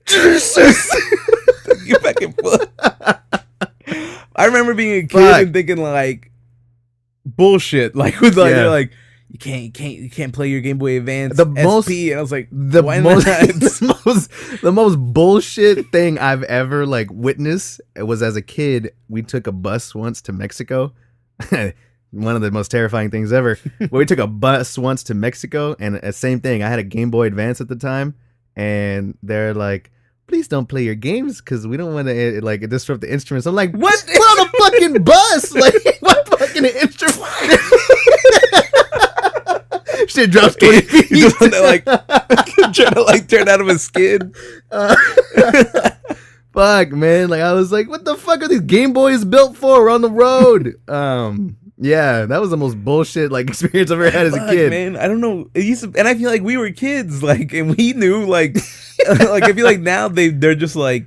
Jesus, you fucking pull. I remember being a kid and thinking like bullshit, like with like they're like you can't play your Game Boy Advance and I was like the most bullshit thing I've ever like witnessed. It was as a kid. We took a bus once to Mexico. One of the most terrifying things ever. We took a bus once to Mexico, and the same thing. I had a Game Boy Advance at the time, and they're like, "Please don't play your games because we don't want to like disrupt the instruments." I'm like, "What? We're on a fucking bus! Like, what fucking instrument?" Shit drops 20 feet. You just want to like trying to like turn out of his skin. Fuck, man. Like I was like, "What the fuck are these Game Boys built for? We're on the road." Yeah, that was the most bullshit like experience I've ever had as a kid. Man, I don't know. It used to, and I feel like we were kids, like, and we knew, like, like I feel like now they're just like,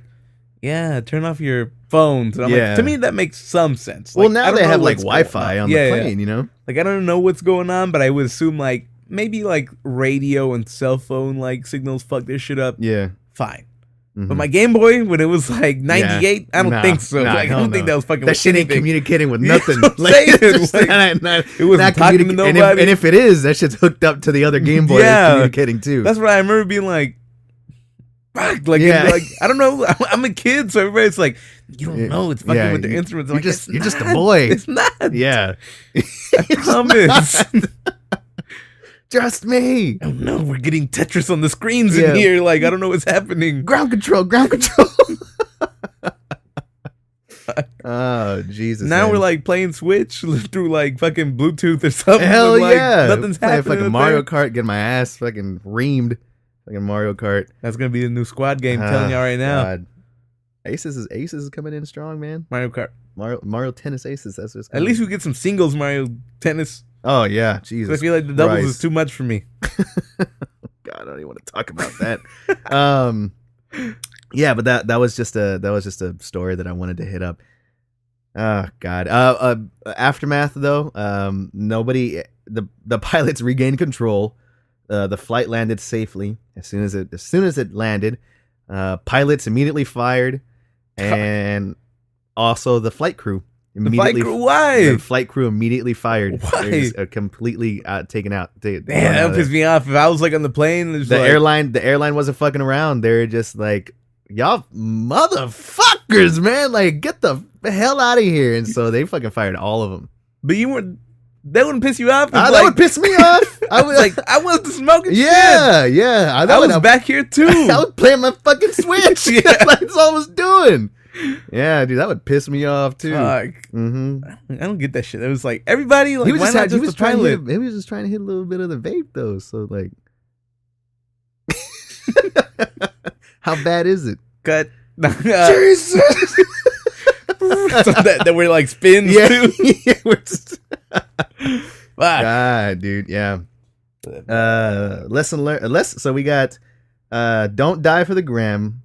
yeah, turn off your phones. And I'm like, to me that makes some sense. Like, well, now they have like Wi-Fi on the plane, you know. Like I don't know what's going on, but I would assume like maybe like radio and cell phone like signals fuck this shit up. Yeah, fine. Mm-hmm. But my Game Boy, when it was like 98, I don't think so. Nah, like, I don't think that was fucking. That shit ain't communicating with nothing. It wasn't talking to nobody. And if it is, that shit's hooked up to the other Game Boy that's communicating too. That's what I remember being like. Fuck, like, like I don't know. I'm a kid, so everybody's like, you don't know. It's fucking with the instruments. You're just a boy. It's not. Yeah, I promise. Trust me. Oh no, we're getting Tetris on the screens in here. Like I don't know what's happening. Ground control. Oh Jesus! Now we're like playing Switch through like fucking Bluetooth or something. Hell like, yeah! Nothing's happening. Fucking Mario Kart. Get my ass fucking reamed. Fucking Mario Kart. That's gonna be the new squad game. Telling y'all right now. God. Aces is coming in strong, man. Mario Kart. Mario Tennis Aces. That's what's at least we get some singles Mario Tennis. Oh yeah, Jesus! I feel like the doubles is too much for me. God, I don't even want to talk about that. Yeah, but that was just a story that I wanted to hit up. Oh God. Aftermath though. The pilots regained control. The flight landed safely. As soon as it landed, pilots immediately fired, and also the flight crew. Why? The flight crew immediately fired. Why? They're just, completely taken out. Damn, that pissed me off. If I was like on the plane, the airline wasn't fucking around. They're just like, y'all motherfuckers, man! Like, get the hell out of here! And so they fucking fired all of them. But that wouldn't piss you off. That would piss me off. I was like, I was smoking. Yeah. I was back here too. I was playing my fucking Switch. Like, that's all I was doing. Yeah, dude, that would piss me off too. Mm-hmm. I don't get that shit. It was like everybody. Like, he was just trying to hit a little bit of the vape though. So like, how bad is it? Cut. Jesus. So that we're like spins too. Yeah, we're just... God, dude. Yeah. Lesson learned. So we got don't die for the gram.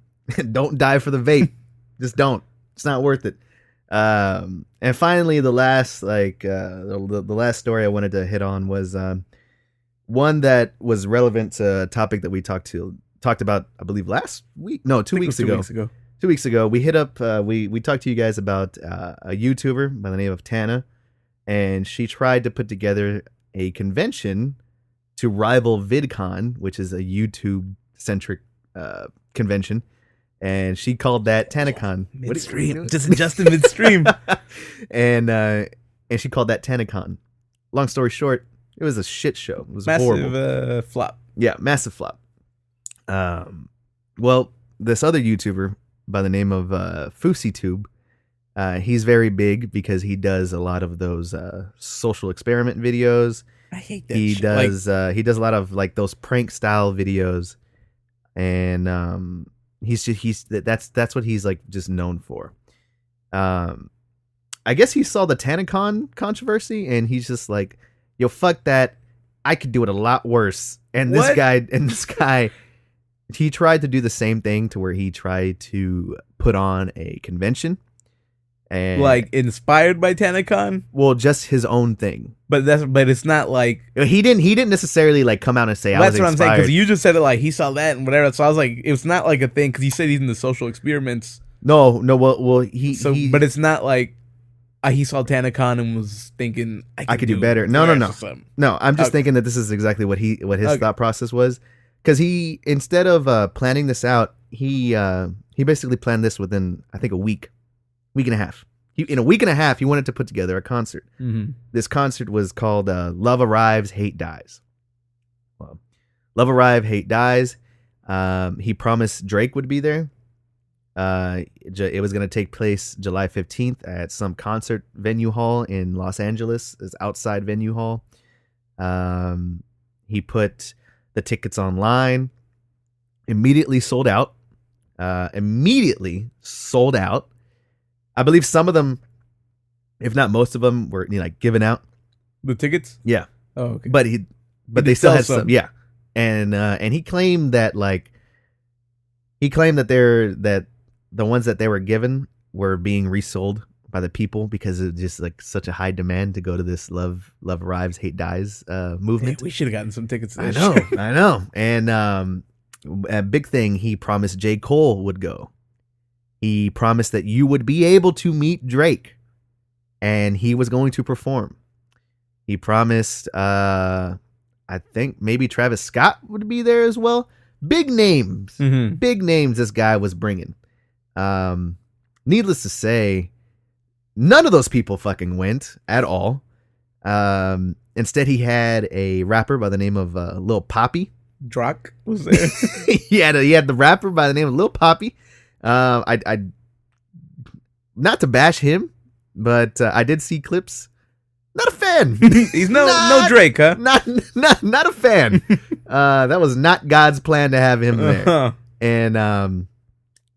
Don't die for the vape. Just don't. It's not worth it. And finally, the last the last story I wanted to hit on was one that was relevant to a topic that we talked about, I believe, last week. No, 2 weeks ago. 2 weeks ago, we hit up. We talked to you guys about a YouTuber by the name of Tana, and she tried to put together a convention to rival VidCon, which is a YouTube centric convention, and she called that TanaCon. Midstream, just adjusted midstream, and she called that TanaCon. Long story short, it was a shit show. It was massive horrible. Flop. Yeah, massive flop. Well, this other YouTuber by the name of FouseyTube, he's very big because he does a lot of those social experiment videos. I hate that. He shit. does he does a lot of like those prank style videos, and that's what he's like just known for. I guess he saw the TanaCon controversy, and he's just like, "Yo, fuck that! I could do it a lot worse." And this guy, he tried to do the same thing to where he tried to put on a convention, and like inspired by TanaCon. Well, just his own thing. But it's not like he didn't necessarily like come out and say, well, I was that's what inspired. I'm saying, because you just said it like he saw that and whatever. So I was like, it's not like a thing because he said he's in the social experiments. No. Well, but it's not like he saw TanaCon and was thinking I could do better. No. I'm just thinking that this is exactly what his thought process was, because he, instead of planning this out, he basically planned this within, I think, a week and a half. In a week and a half, he wanted to put together a concert. Mm-hmm. This concert was called Love Arrives, Hate Dies. Well, Love Arrive, Hate Dies. He promised Drake would be there. It was going to take place July 15th at some concert venue hall in Los Angeles, this outside venue hall. He put the tickets online, immediately sold out. I believe some of them, if not most of them, were like given out. The tickets? Yeah. Oh, okay. But they still had some. Yeah. And he claimed that that the ones that they were given were being resold by the people because it's just like such a high demand to go to this Love Arrives, Hate Dies movement. Hey, we should have gotten some tickets to this. I know. And a big thing, he promised J. Cole would go. He promised that you would be able to meet Drake, and he was going to perform. He promised, I think maybe Travis Scott would be there as well. Big names. Mm-hmm. Big names this guy was bringing. Needless to say, none of those people fucking went at all. Instead, he had a rapper by the name of Lil Poppy. Drock was there. he had the rapper by the name of Lil Poppy. I not to bash him, but I did see clips. Not a fan. He's no Drake, huh? Not a fan. That was not God's plan to have him there. Uh-huh. And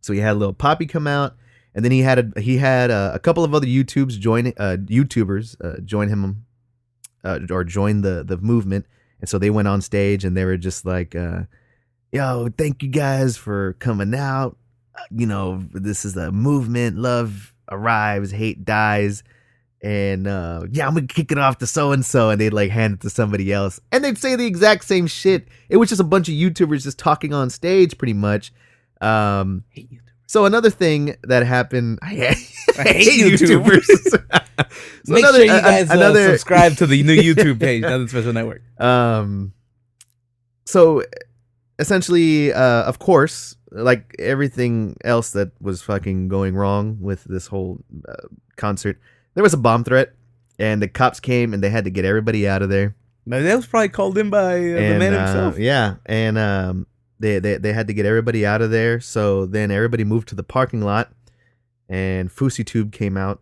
so he had Lil Poppy come out, and then he had a couple of other YouTubers join him, or join the movement. And so they went on stage and they were just like, "Yo, thank you guys for coming out. This is a movement. Love arrives, hate dies. And I'm gonna kick it off to so and so," and they'd like hand it to somebody else, and they'd say the exact same shit. It was just a bunch of YouTubers just talking on stage, pretty much. So another thing that happened, I hate YouTubers. So make sure you guys subscribe to the new YouTube page, Nothing Special Network. So essentially, of course, like everything else that was fucking going wrong with this whole concert, there was a bomb threat, and the cops came and they had to get everybody out of there. Now, that was probably called in by the man himself. Yeah, and they had to get everybody out of there. So then everybody moved to the parking lot, and FouseyTube came out,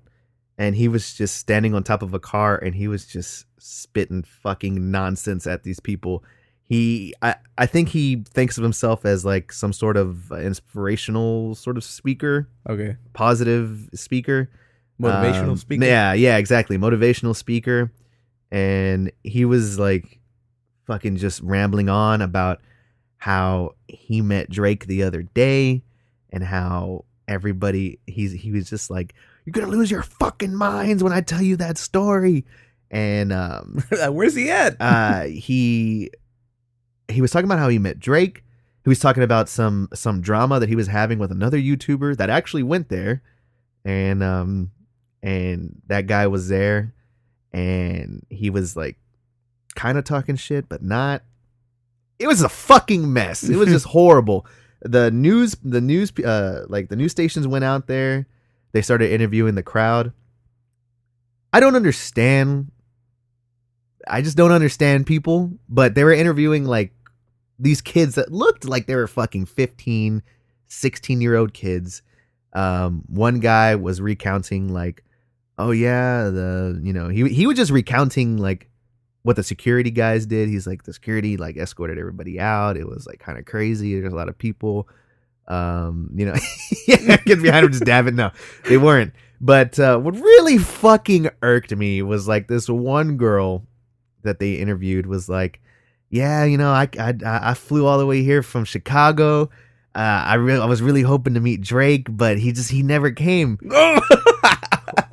and he was just standing on top of a car, and he was just spitting fucking nonsense at these people. I think he thinks of himself as like some sort of inspirational sort of speaker. Okay. Positive speaker. Motivational speaker. Yeah, exactly. Motivational speaker. And he was like fucking just rambling on about how he met Drake the other day and how everybody, he was just like, "You're going to lose your fucking minds when I tell you that story." and where's he at? He was talking about how he met Drake. He was talking about some drama that he was having with another YouTuber that actually went there, and that guy was there, and he was like kind of talking shit, but not. It was a fucking mess. It was just horrible. The news stations went out there. They started interviewing the crowd. I don't understand. I just don't understand people, but they were interviewing like these kids that looked like they were fucking 15, 16-year-old kids. One guy was recounting like, oh yeah, he was just recounting like what the security guys did. He's like, the security like escorted everybody out. It was like kind of crazy. There's a lot of people. Yeah, kids behind him just dabbing. No, they weren't. But what really fucking irked me was like this one girl that they interviewed was like, yeah, I flew all the way here from Chicago. I was really hoping to meet Drake, but he never came.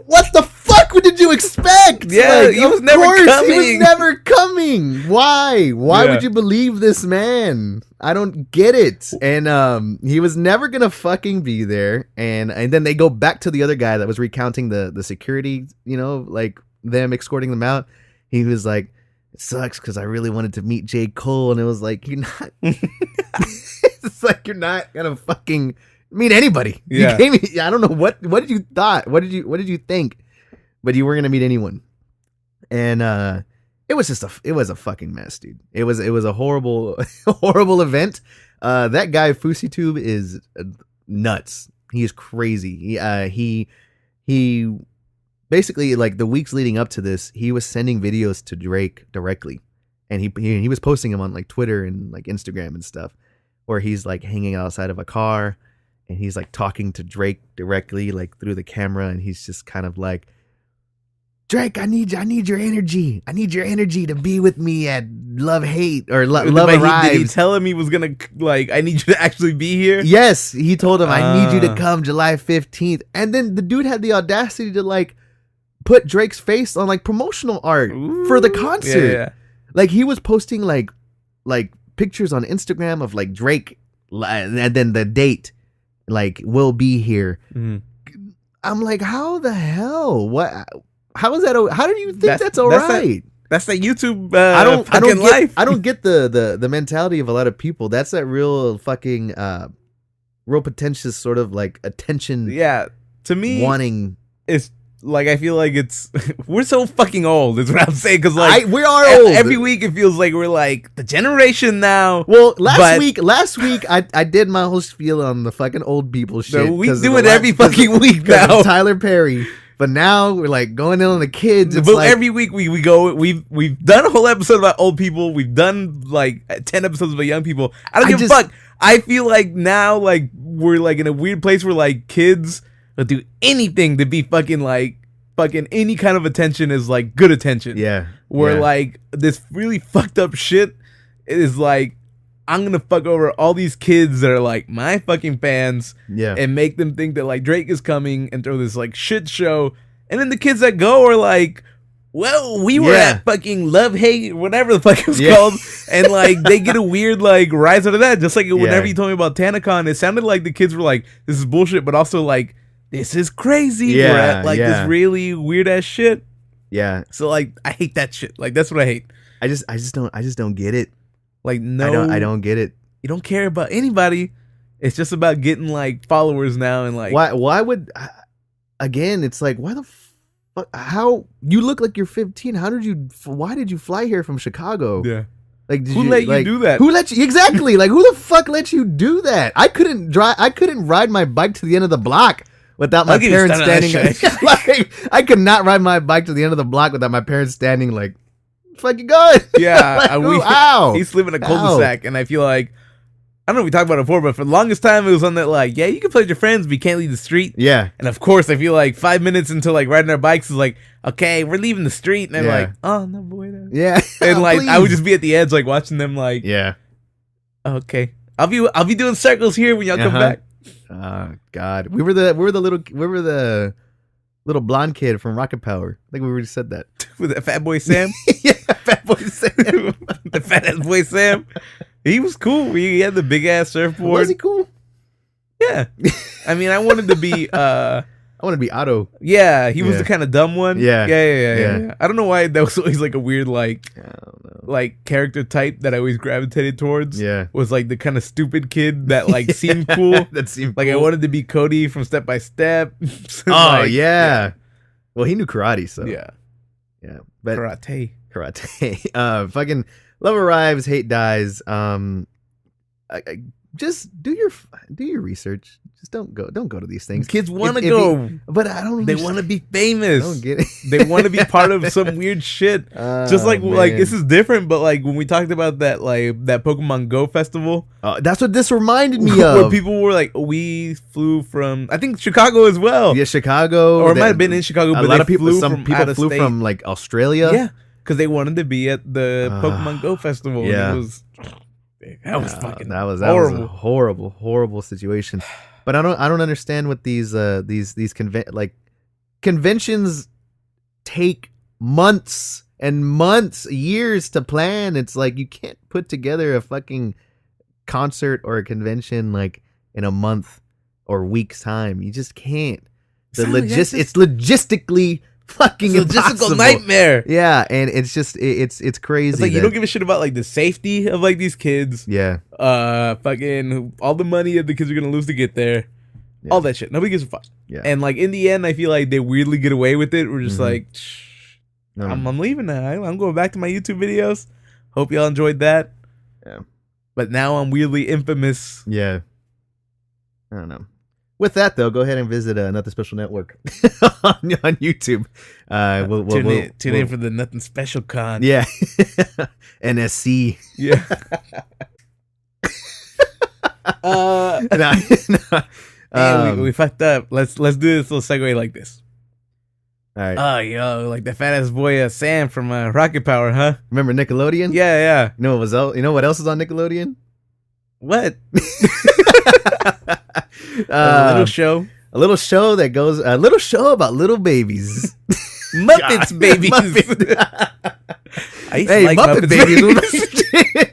What the fuck did you expect? Yeah, like, he was never coming. He was never coming. Why? Why would you believe this man? I don't get it. And he was never gonna fucking be there. And then they go back to the other guy that was recounting the security, like them escorting them out. He was like, it sucks because I really wanted to meet J. Cole, and it was like, you're not. It's like you're not gonna fucking meet anybody. Yeah. I don't know what did you thought? What did you think? But you weren't gonna meet anyone. And it was a fucking mess, dude. It was a horrible horrible event. That guy FouseyTube is nuts. He is crazy. He basically, like, the weeks leading up to this, he was sending videos to Drake directly, and he was posting them on like Twitter and like Instagram and stuff, where he's like hanging outside of a car and he's like talking to Drake directly, like through the camera, and he's just kind of like, Drake, I need your energy. I need your energy to be with me at Love Hate or Love Arrives. Did he tell him he was gonna, like, I need you to actually be here? Yes, he told him, I need you to come July 15th. And then the dude had the audacity to like put Drake's face on like promotional art for the concert. Yeah. Like he was posting like pictures on Instagram of like Drake, and then the date, like, will be here. Mm-hmm. I'm like, how the hell? What? How is that? How do you think that's all right? That's that YouTube. I don't get the mentality of a lot of people. That's that real fucking real pretentious sort of like attention. Yeah, to me, wanting. It's like, I feel like it's we're so fucking old. Is what I'm saying, because like we are old. Every week it feels like we're like the generation now. Well, last week I did my whole spiel on the fucking old people shit. We do it every fucking week now. Tyler Perry. But now we're like going in on the kids. It's but like, every week we go. We've done a whole episode about old people. We've done like 10 episodes about young people. I don't give a fuck. I feel like now, like, we're like in a weird place where like kids will do anything to be fucking any kind of attention is like good attention. Yeah. Where like this really fucked up shit is like, I'm gonna fuck over all these kids that are like my fucking fans, and make them think that like Drake is coming and throw this like shit show. And then the kids that go are like, well, we were at fucking Love Hate, whatever the fuck it's called, and like they get a weird like rise out of that. Just like whenever you told me about TanaCon, it sounded like the kids were like, this is bullshit, but also like, this is crazy. Yeah, we're at like this really weird ass shit. Yeah. So like, I hate that shit. Like, that's what I hate. I just don't get it. Like, no, I don't get it. You don't care about anybody. It's just about getting like followers now, and like, why would, again, it's like, why the fuck, how, you look like you're 15. Why did you fly here from Chicago? Yeah. Like, who let you do that? Who let you, exactly, like, who the fuck let you do that? I couldn't ride my bike to the end of the block without my parents standing. Like, I could not ride my bike to the end of the block without my parents standing like, fucking good. Yeah. Like, he used to live in a cul-de-sac, and I feel like, I don't know if we talked about it before, but for the longest time it was on that like, yeah, you can play with your friends, but you can't leave the street. Yeah. And of course, I feel like 5 minutes into like riding our bikes is like, okay, we're leaving the street, and I'm like, oh no, boy. No. Yeah. And like, please. I would just be at the edge, like watching them, like, yeah, okay, I'll be doing circles here when y'all come back. God, we were the little blonde kid from Rocket Power. I think we already said that. With that fat boy Sam. Yeah, Fat Boy Sam. The fat ass boy Sam. He was cool. He had the big ass surfboard. Was he cool? Yeah. I mean, I wanted to be I want to be Otto. yeah, he was the kind of dumb one. Yeah. Yeah. I don't know why that was always like a weird like character type that I always gravitated towards. Yeah. Was like the kind of stupid kid that like seemed cool. That seemed like cool. I wanted to be Cody from Step by Step. Oh, Like, yeah. Well, he knew karate, so. Yeah. Yeah. But Karate. fucking love arrives, hate dies. Just do your research. Just don't go to these things. Kids want to go, but I don't. They want to be famous. I don't get it. They want to be part of some weird shit. Just like this is different, but like when we talked about that Pokemon Go festival, that's what this reminded me where of. people were like, we flew from I think Chicago as well. Yeah, Chicago, or it might have been in Chicago. But a lot of people. Flew Some people flew from like Australia. Yeah, because they wanted to be at the Pokemon Go festival. Yeah, and that was fucking that was horrible. a horrible situation. But I don't understand what these conventions take months and months, years to plan. It's like you can't put together a fucking concert or a convention like in a month or week's time. You just can't. It's logistically fucking impossible. Logistical nightmare. Yeah, and it's just it's crazy. It's like you don't give a shit about like the safety of like these kids. Yeah. Fucking all the money that the kids are gonna lose to get there. Yeah. All that shit. Nobody gives a fuck. Yeah. And like in the end, I feel like they weirdly get away with it. We're just like, I'm leaving now. I'm going back to my YouTube videos. Hope y'all enjoyed that. Yeah. But now I'm weirdly infamous. Yeah. I don't know. With that, though, go ahead and visit Nothing Special Network on YouTube. We'll tune in for the Nothing Special Con. Yeah. NSC. Yeah. We fucked up. Let's do this little segue like this. All right. Oh, yo, like that fat ass boy Sam from Rocket Power, huh? Remember Nickelodeon? Yeah. You know what else is on Nickelodeon? What? A little show. A little show about little babies. Muppets babies. I used to like Muppet Babies.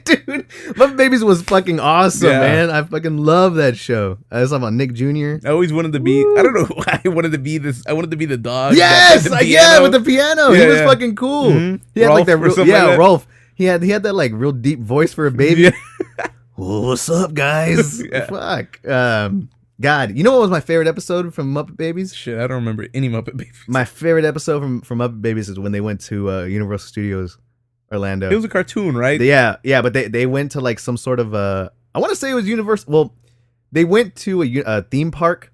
Dude, Muppet Babies was fucking awesome, man. I fucking love that show. I was talking about Nick Jr. I always wanted to be. I don't know why I wanted to be this. I wanted to be the dog. Yes, with the piano. Yeah, he was fucking cool. Mm-hmm. He had Rolf like that real, like that. Rolf. He had that like real deep voice for a baby. What's up, guys? Fuck. God, you know what was my favorite episode from Muppet Babies? Shit, I don't remember any Muppet Babies. My favorite episode from Muppet Babies is when they went to Universal Studios Orlando. It was a cartoon, right? Yeah, but they went to like some sort of I want to say it was Universal. Well, they went to a theme park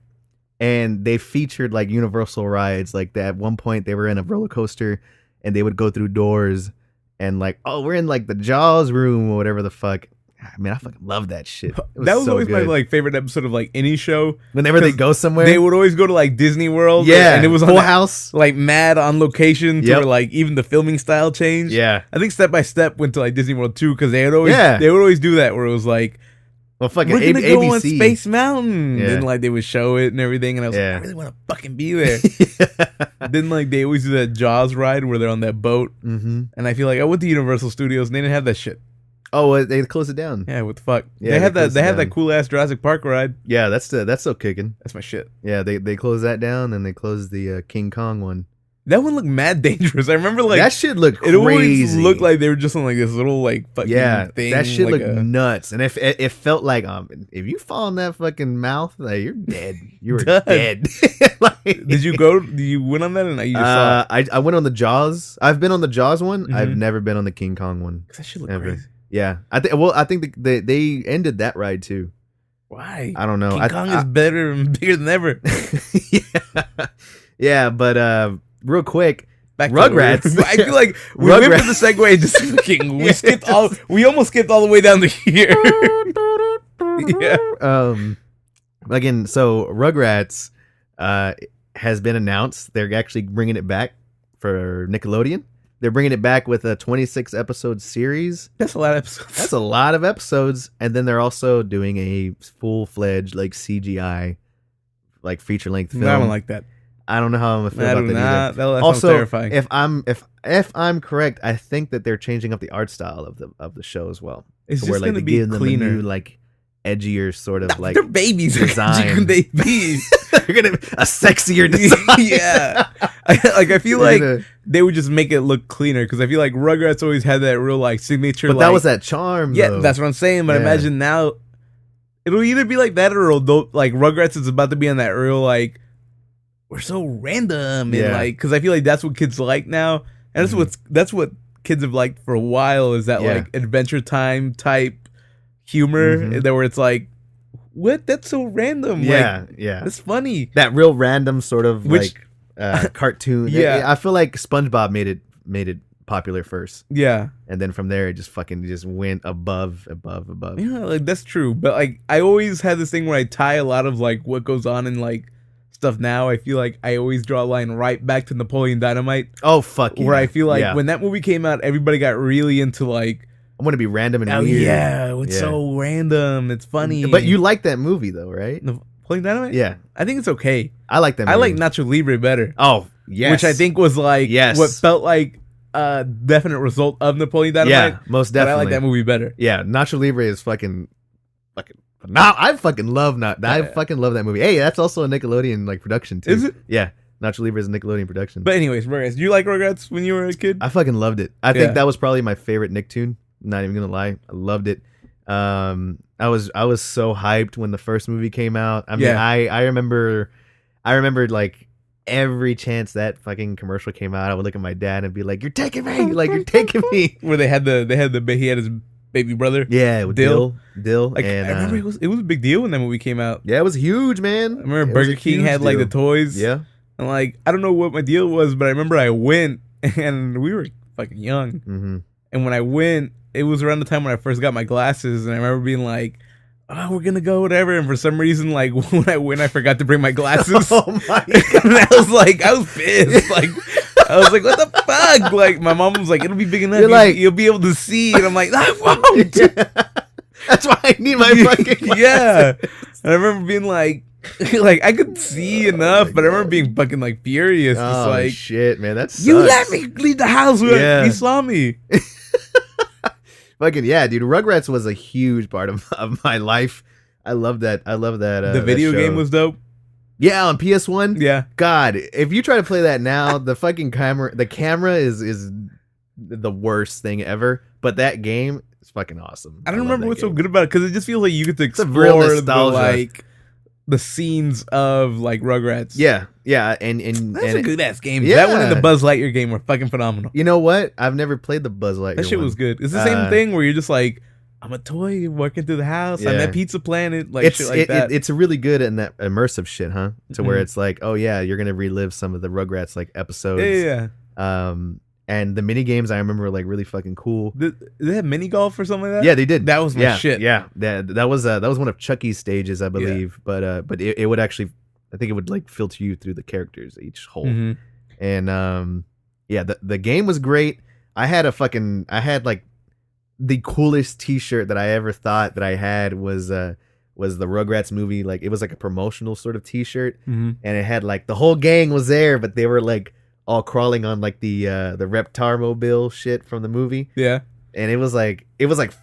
and they featured like Universal rides. Like at one point they were in a roller coaster and they would go through doors and like, oh, we're in like the Jaws room or whatever the fuck. I mean, I fucking love that shit. That was so always good. My like favorite episode of like any show. Whenever they go somewhere, they would always go to like Disney World. Yeah, and it was Full House, like mad on location. To where, like even the filming style changed. Yeah, I think Step by Step went to like Disney World too because they would always do that where it was like, well, fucking we're gonna go on ABC. Space Mountain, and like they would show it and everything, and I was like, I really want to fucking be there. Then like they always do that Jaws ride where they're on that boat, and I feel like I went to Universal Studios and they didn't have that shit. Oh, they closed it down. Yeah, what the fuck? Yeah, they had that cool ass Jurassic Park ride. Yeah, that's still kicking. That's my shit. Yeah, they closed that down and they closed the King Kong one. That one looked mad dangerous. I remember like that shit looked crazy. It always looked like they were just on like this little like fucking thing. That shit like looked nuts. And it felt like if you fall in that fucking mouth, like you're dead. You were dead. Like, did you went on that and you just saw it? I went on the Jaws. I've been on the Jaws one. Mm-hmm. I've never been on the King Kong one. That shit looked crazy. Yeah, I think they ended that ride too. Why? I don't know. King Kong is better and bigger than ever. yeah, but real quick, back Rugrats. I feel like we went for the segue and just fucking we almost skipped all the way down to here. Again, so Rugrats has been announced. They're actually bringing it back for Nickelodeon. They're bringing it back with a 26 episode series. That's a lot of episodes. That's a lot of episodes. And then they're also doing a full-fledged like CGI like feature length film. I don't like that. I don't know how I'm gonna feel about that either. That Also, sounds terrifying. if I'm correct, I think that they're changing up the art style of the show as well. It's just where like gonna they be give them a cleaner. new like edgier sort of like they're babies. design. How can they be? They're gonna a sexier design. Yeah, I feel like they would just make it look cleaner because I feel like Rugrats always had that real like signature. But like, that was that charm. Yeah, though. that's what I'm saying. But Yeah. imagine now, it'll either be like that or like Rugrats is about to be on that real like we're so random and like because I feel like that's what kids like now, and that's what kids have liked for a while is that like Adventure Time type humor that where it's like. What? That's so random. Yeah, like, yeah. It's funny. That real random sort of Which, like cartoon. Yeah. I feel like SpongeBob made it popular first. Yeah. And then from there it just went above. Yeah, like that's true. But like I always had this thing where I tie a lot of like what goes on in like stuff now. I feel like I always draw a line right back to Napoleon Dynamite. Oh fuck yeah. Where I feel like when that movie came out, everybody got really into like I want to be random and weird. Yeah, it's so random. It's funny. But you like that movie though, right? Napoleon Dynamite? Yeah. I think it's okay. I like that movie. I like Nacho Libre better. Oh, yes. Which I think was like what felt like a definite result of Napoleon Dynamite. Yeah, most definitely. But I like that movie better. Yeah, Nacho Libre is fucking. Now I fucking love I fucking love that movie. Hey, that's also a Nickelodeon like production too. Is it? Yeah, Nacho Libre is a Nickelodeon production. But anyways, Rugrats. Do you like Rugrats when you were a kid? I fucking loved it. I think that was probably my favorite Nicktoon. Not even gonna lie, I loved it. I was so hyped when the first movie came out. I mean, I remember like every chance that fucking commercial came out, I would look at my dad and be like, "You're taking me, like you're taking me." Where he had his baby brother. Yeah, with Dill. Like, and I remember it was a big deal when that movie came out. Yeah, it was huge, man. I remember Burger King had like the toys. Yeah, and like I don't know what my deal was, but I remember I went and we were fucking young. Mm-hmm. And when I went, it was around the time when I first got my glasses, and I remember being like, "Oh, we're gonna go, whatever." And for some reason, like when I went, I forgot to bring my glasses. Oh my god! And I was pissed. Like I was like, "What the fuck?" Like my mom was like, "It'll be big enough. You'll be able to see." And I'm like, "I won't." That's why I need my fucking glasses. Yeah. And I remember being like I could see enough, but I remember being fucking like furious. Oh just like shit, man, that's you let me leave the house when you saw me. Fucking yeah, dude. Rugrats was a huge part of my life. I love that. The video game was dope. Yeah, on PS1. Yeah. God, if you try to play that now, the fucking camera is the worst thing ever. But that game is fucking awesome. I don't remember what's so good about it because it just feels like you get to explore the scenes of like Rugrats. Yeah, and that's a good ass game. Yeah. That one and the Buzz Lightyear game were fucking phenomenal. You know what? I've never played the Buzz Lightyear. That shit was good. It's the same thing where you're just like, I'm a toy walking through the house. I'm at Pizza Planet, like shit like that. It's really good in that immersive shit, huh? To where it's like, oh yeah, you're gonna relive some of the Rugrats like episodes. Yeah. And the mini games I remember were like really fucking cool. Did they have mini golf or something like that? Yeah, they did. That was my shit. Yeah, that was one of Chucky's stages, I believe. Yeah. But it would actually, I think it would like filter you through the characters each hole. Mm-hmm. And yeah, the game was great. I had like the coolest T-shirt that I ever thought that I had was the Rugrats movie. Like it was like a promotional sort of T-shirt, and it had like the whole gang was there, but they were like all crawling on like the Reptar mobile shit from the movie. Yeah. And it was like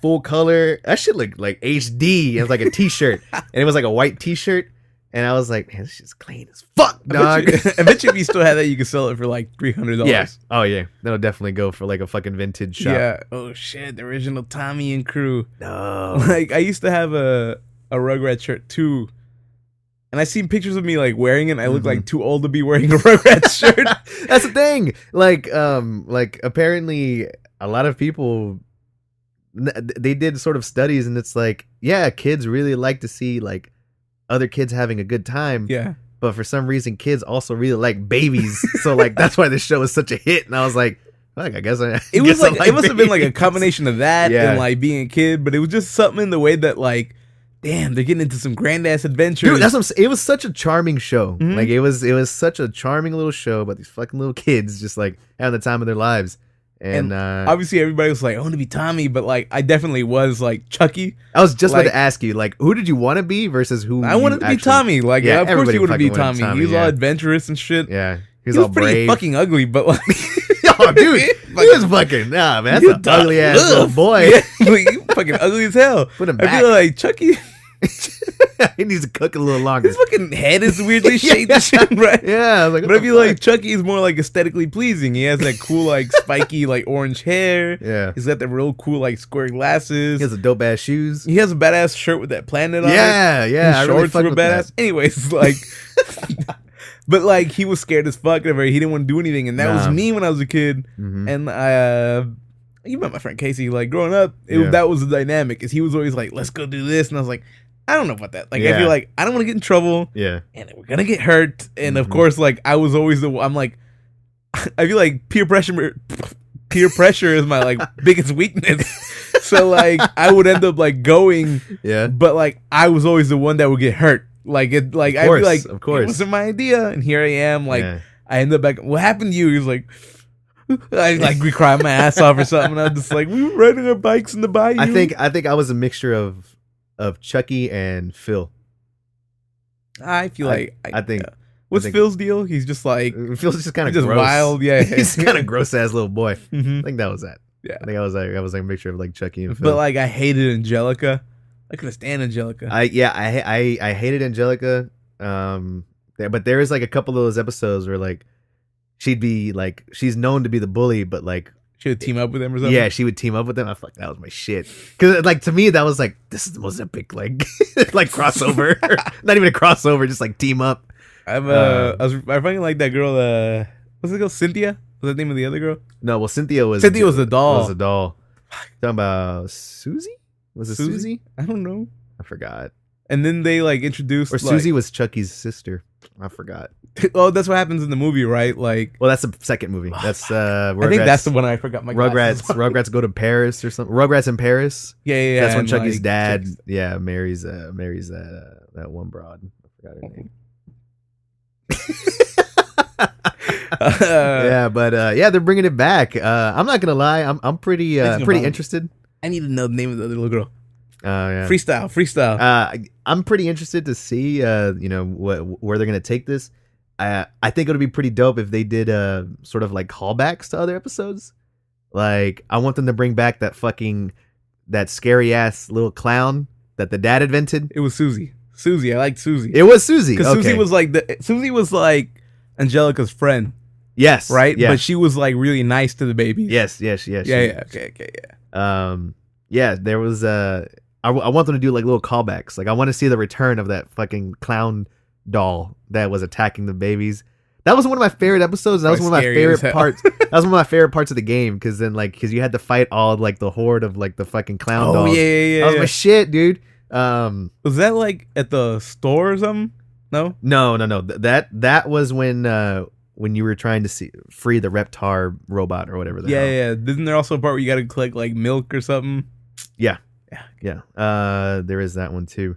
full color. That shit looked like HD. It was like a T-shirt, and it was like a white T-shirt. And I was like, man, this shit's clean as fuck, dog. I bet you if you still had that, you could sell it for like $300. Yeah. Oh yeah, that'll definitely go for like a fucking vintage shop. Yeah. Oh shit, the original Tommy and crew. No. Like I used to have a Rugrats shirt too. And I seen pictures of me like wearing it. And I look like too old to be wearing a Rugrats shirt. That's the thing. Like apparently a lot of people, they did sort of studies, and it's like, yeah, kids really like to see like other kids having a good time. Yeah. But for some reason, kids also really like babies. So like that's why this show is such a hit. And I was like, fuck, I guess it must have been like a combination of that and like being a kid. But it was just something in the way that like, damn, they're getting into some grand ass adventures. Dude, it was such a charming show. Mm-hmm. Like it was such a charming little show about these fucking little kids just like having the time of their lives. And obviously everybody was like, I want to be Tommy, but like I definitely was like Chucky. I was just about to ask you, like, who did you want to be versus who? I wanted to be Tommy. Like, yeah, of course you would be Tommy. He was all adventurous and shit. Yeah, he was all pretty brave. Fucking ugly, but like, oh dude, he was fucking man. That's an ugly ass little boy. Yeah, like, he fucking ugly as hell. Put him back. I feel like Chucky. He needs to cook a little longer. His fucking head is weirdly shaped and shit, right? Yeah, I was like, but I feel like Chucky is more like aesthetically pleasing. He has that cool, like spiky, like orange hair. Yeah, he's got the real cool, like square glasses. He has a dope ass shoes. He has a badass shirt with that planet on it. Yeah. His shorts were badass. Anyways, like, but like he was scared as fuck. He didn't want to do anything, and that was me when I was a kid. Mm-hmm. And you met my friend Casey. Like growing up, that was the dynamic. Is he was always like, "Let's go do this," and I was like, I don't know about that. Like, I feel like I don't want to get in trouble. Yeah. And we're going to get hurt. And of course, like, I was always I'm like, I feel like peer pressure is my, like, biggest weakness. So, like, I would end up, like, going. Yeah. But, like, I was always the one that would get hurt. Like, I'd be like, of course. It wasn't my idea. And here I am. Like, I end up back, what happened to you? He was like, we cried my ass off or something. And I'm just like, we were riding our bikes in the bayou. I think I was a mixture of Chucky and Phil. I feel like I think what's Phil's deal? He's just like Phil's just kind of gross. Wild, yeah. He's kind of gross ass little boy. Mm-hmm. I think that was that. Yeah, I think I was like a mixture of like Chucky and Phil. But like I hated Angelica. I couldn't stand Angelica. I hated Angelica. But there is like a couple of those episodes where like she'd be like she's known to be the bully, but like. She would team up with him or something? Yeah, she would team up with them. I fuck, that was my shit. Because, like, to me, that was like, this is the most epic, like, like crossover. Not even a crossover, just like team up. I fucking like that girl. What's it called? Cynthia? Was that the name of the other girl? No, well, Cynthia was the doll. Was a doll. Talking about Susie? Was it Susie? I don't know. I forgot. And then they like introduced. Or Susie was Chucky's sister. I forgot. Oh, that's what happens in the movie, right? Like, well, that's the second movie. That's Rugrats. I think that's the one I forgot. My Rugrats go to Paris or something. Rugrats in Paris. Yeah. That's when Chucky's dad, marries that one broad. I forgot her name. They're bringing it back. I'm not gonna lie. I'm pretty interested. I need to know the name of the little girl. Yeah. Freestyle. I'm pretty interested to see, where they're gonna take this. I think it'll be pretty dope if they did sort of like callbacks to other episodes. Like, I want them to bring back that scary ass little clown that the dad invented. It was Susie. I liked Susie. It was Susie because Susie was like Angelica's friend. Yes. Right. Yeah. But she was like really nice to the babies. Yes. Yeah. Okay. Yeah. There was I want them to do like little callbacks. Like, I want to see the return of that fucking clown doll that was attacking the babies. That was one of my favorite episodes. That was one of my favorite parts. That was one of my favorite parts of the game because you had to fight all like the horde of like the fucking clown dolls. Yeah. That was my shit, dude. Was that like at the store or something? No. That was when you were trying to free the Reptar robot or whatever. Yeah. Isn't there also a part where you got to collect like milk or something? Yeah. There is that one too.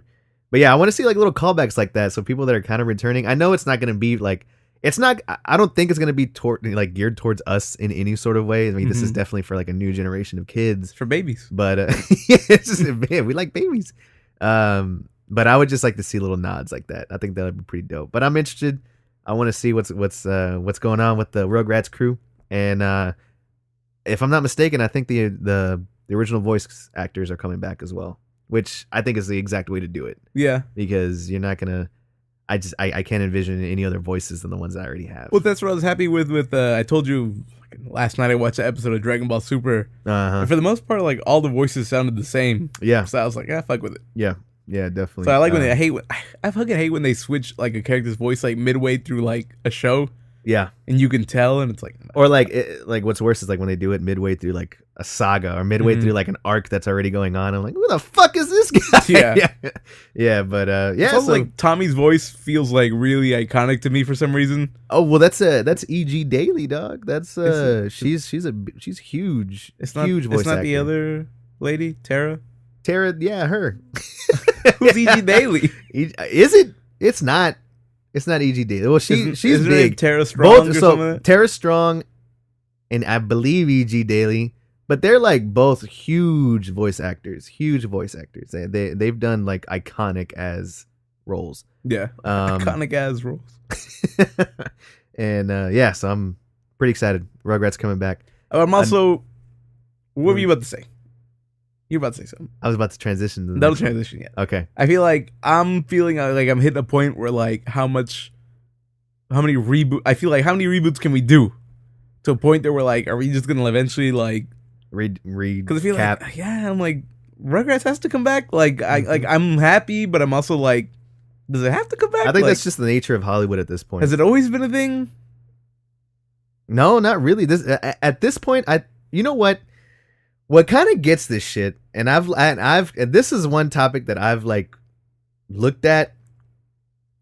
But yeah, I want to see like little callbacks like that. So people that are kind of returning, I know it's not going to be like, I don't think it's going to be geared towards us in any sort of way. I mean, this is definitely for like a new generation of kids. For babies. But it's just, man, we like babies. But I would just like to see little nods like that. I think that would be pretty dope. But I'm interested. I want to see what's going on with the Rugrats crew. And if I'm not mistaken, I think the original voice actors are coming back as well, which I think is the exact way to do it. Yeah. Because you're not going to... I can't envision any other voices than the ones I already have. Well, that's what I was happy with I told you last night I watched an episode of Dragon Ball Super. And for the most part, like, all the voices sounded the same. Yeah. So I was like, fuck with it. Yeah, definitely. So I like when I fucking hate when they switch, like, a character's voice, like, midway through, like, a show. Yeah. And you can tell, and it's like... Or, like, what's worse is, like, when they do it midway through, like, a saga, or midway through, like, an arc that's already going on. I'm like, who the fuck is this guy? Yeah, but, yeah. So, like, Tommy's voice feels, like, really iconic to me for some reason. Oh, well, that's E.G. Daily, dog. That's, she's huge. It's not, huge voice It's not actor. The other lady, Tara? Yeah, her. Who's E.G. Daily? Is it? It's not. It's not E.G. Daily. Well, she's big. Like Tara Strong or something? Tara Strong and I believe E.G. Daily, but they're like both huge voice actors. They've done like iconic as roles. Yeah, iconic as roles. And yeah, so I'm pretty excited. Rugrats coming back. I'm also. What were you about to say? You were about to say something. I was about to transition to the That'll transition, yeah. Okay. I feel like I'm feeling like I'm hitting a point where like how many reboots can we do? To a point that we're like, are we just gonna eventually like read? Because I feel like, yeah, I'm like, Rugrats has to come back. Like I'm happy, but I'm also like, does it have to come back? I think that's just the nature of Hollywood at this point. Has it always been a thing? No, not really. At this point, you know what kind of gets this shit, and this is one topic that I've like looked at.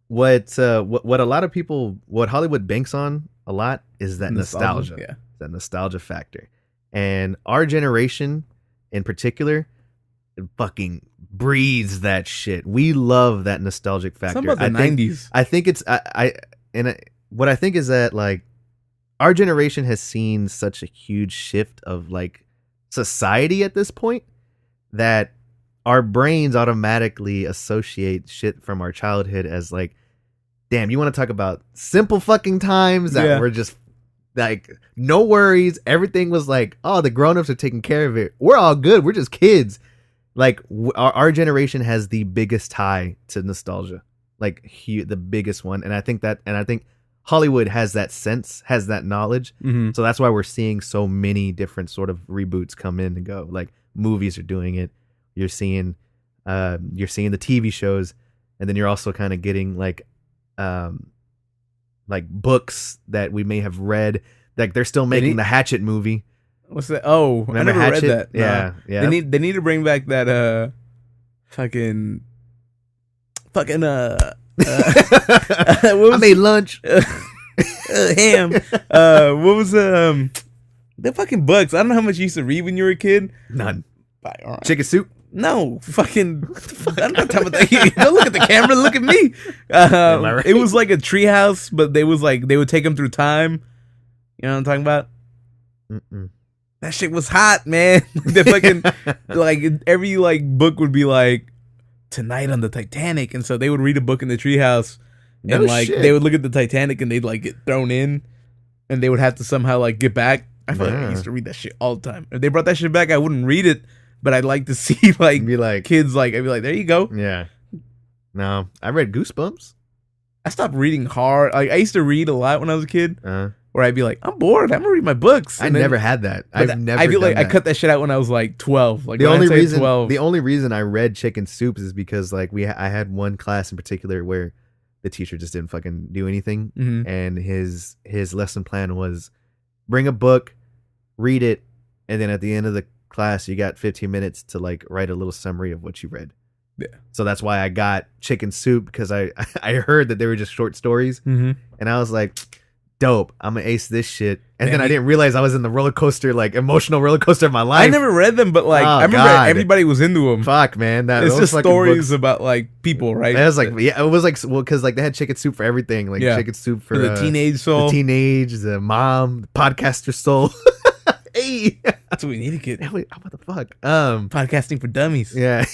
What a lot of people, what Hollywood banks on a lot is that nostalgia. Yeah. That nostalgia factor. And our generation in particular fucking breathes that shit. We love that nostalgic factor. Something about the 90s. I think it's what I think is that like our generation has seen such a huge shift of like society at this point that our brains automatically associate shit from our childhood as like, damn, you want to talk about simple fucking times that were just like no worries. Everything was like, oh, the grown-ups are taking care of it. We're all good. We're just kids. Like our generation has the biggest tie to nostalgia, like the biggest one. And I think Hollywood has that sense, has that knowledge. Mm-hmm. So that's why we're seeing so many different sort of reboots come in and go. Like movies are doing it. You're seeing the TV shows, and then you're also kind of getting like books that we may have read. Like they're still making the Hatchet movie. What's that? Oh, remember I never Hatchet? read that. Yeah, yeah. They need to bring back that fucking I made lunch. Ham. What was the fucking books? I don't know how much you used to read when you were a kid. None. Right, all right. Chicken Soup. No, fucking. I'm not talking about that. Don't look at the camera. Look at me. Right? It was like a treehouse, but they would take them through time. You know what I'm talking about? Mm-mm. That shit was hot, man. The fucking like every like book would be like tonight on the Titanic, and so they would read a book in the treehouse, and they would look at the Titanic and they'd like get thrown in, and they would have to somehow like get back. I feel like I used to read that shit all the time. If they brought that shit back, I wouldn't read it, but I'd like to see like kids like I'd be like, there you go. Yeah. No, I read Goosebumps. I stopped reading hard. Like I used to read a lot when I was a kid. Where I'd be like, I'm bored. I'm gonna read my books. I never had that. I've never. I feel like that. I cut that shit out when I was like 12. Like the only reason I read Chicken Soup is because like I had one class in particular where the teacher just didn't fucking do anything, and his lesson plan was bring a book, read it, and then at the end of the class you got 15 minutes to like write a little summary of what you read. Yeah. So that's why I got Chicken Soup, because I heard that they were just short stories, and I was like, dope, I'm gonna ace this shit. And then I didn't realize I was in the emotional roller coaster of my life. I never read them, but like I remember everybody was into them. Fuck, man, it's just stories about like people, right? It was like, yeah, it was like, well, because like they had Chicken Soup for everything, like Chicken Soup for the teenage soul, the mom, the podcaster soul. Hey, that's what we need to get. What the fuck? Podcasting for dummies. Yeah.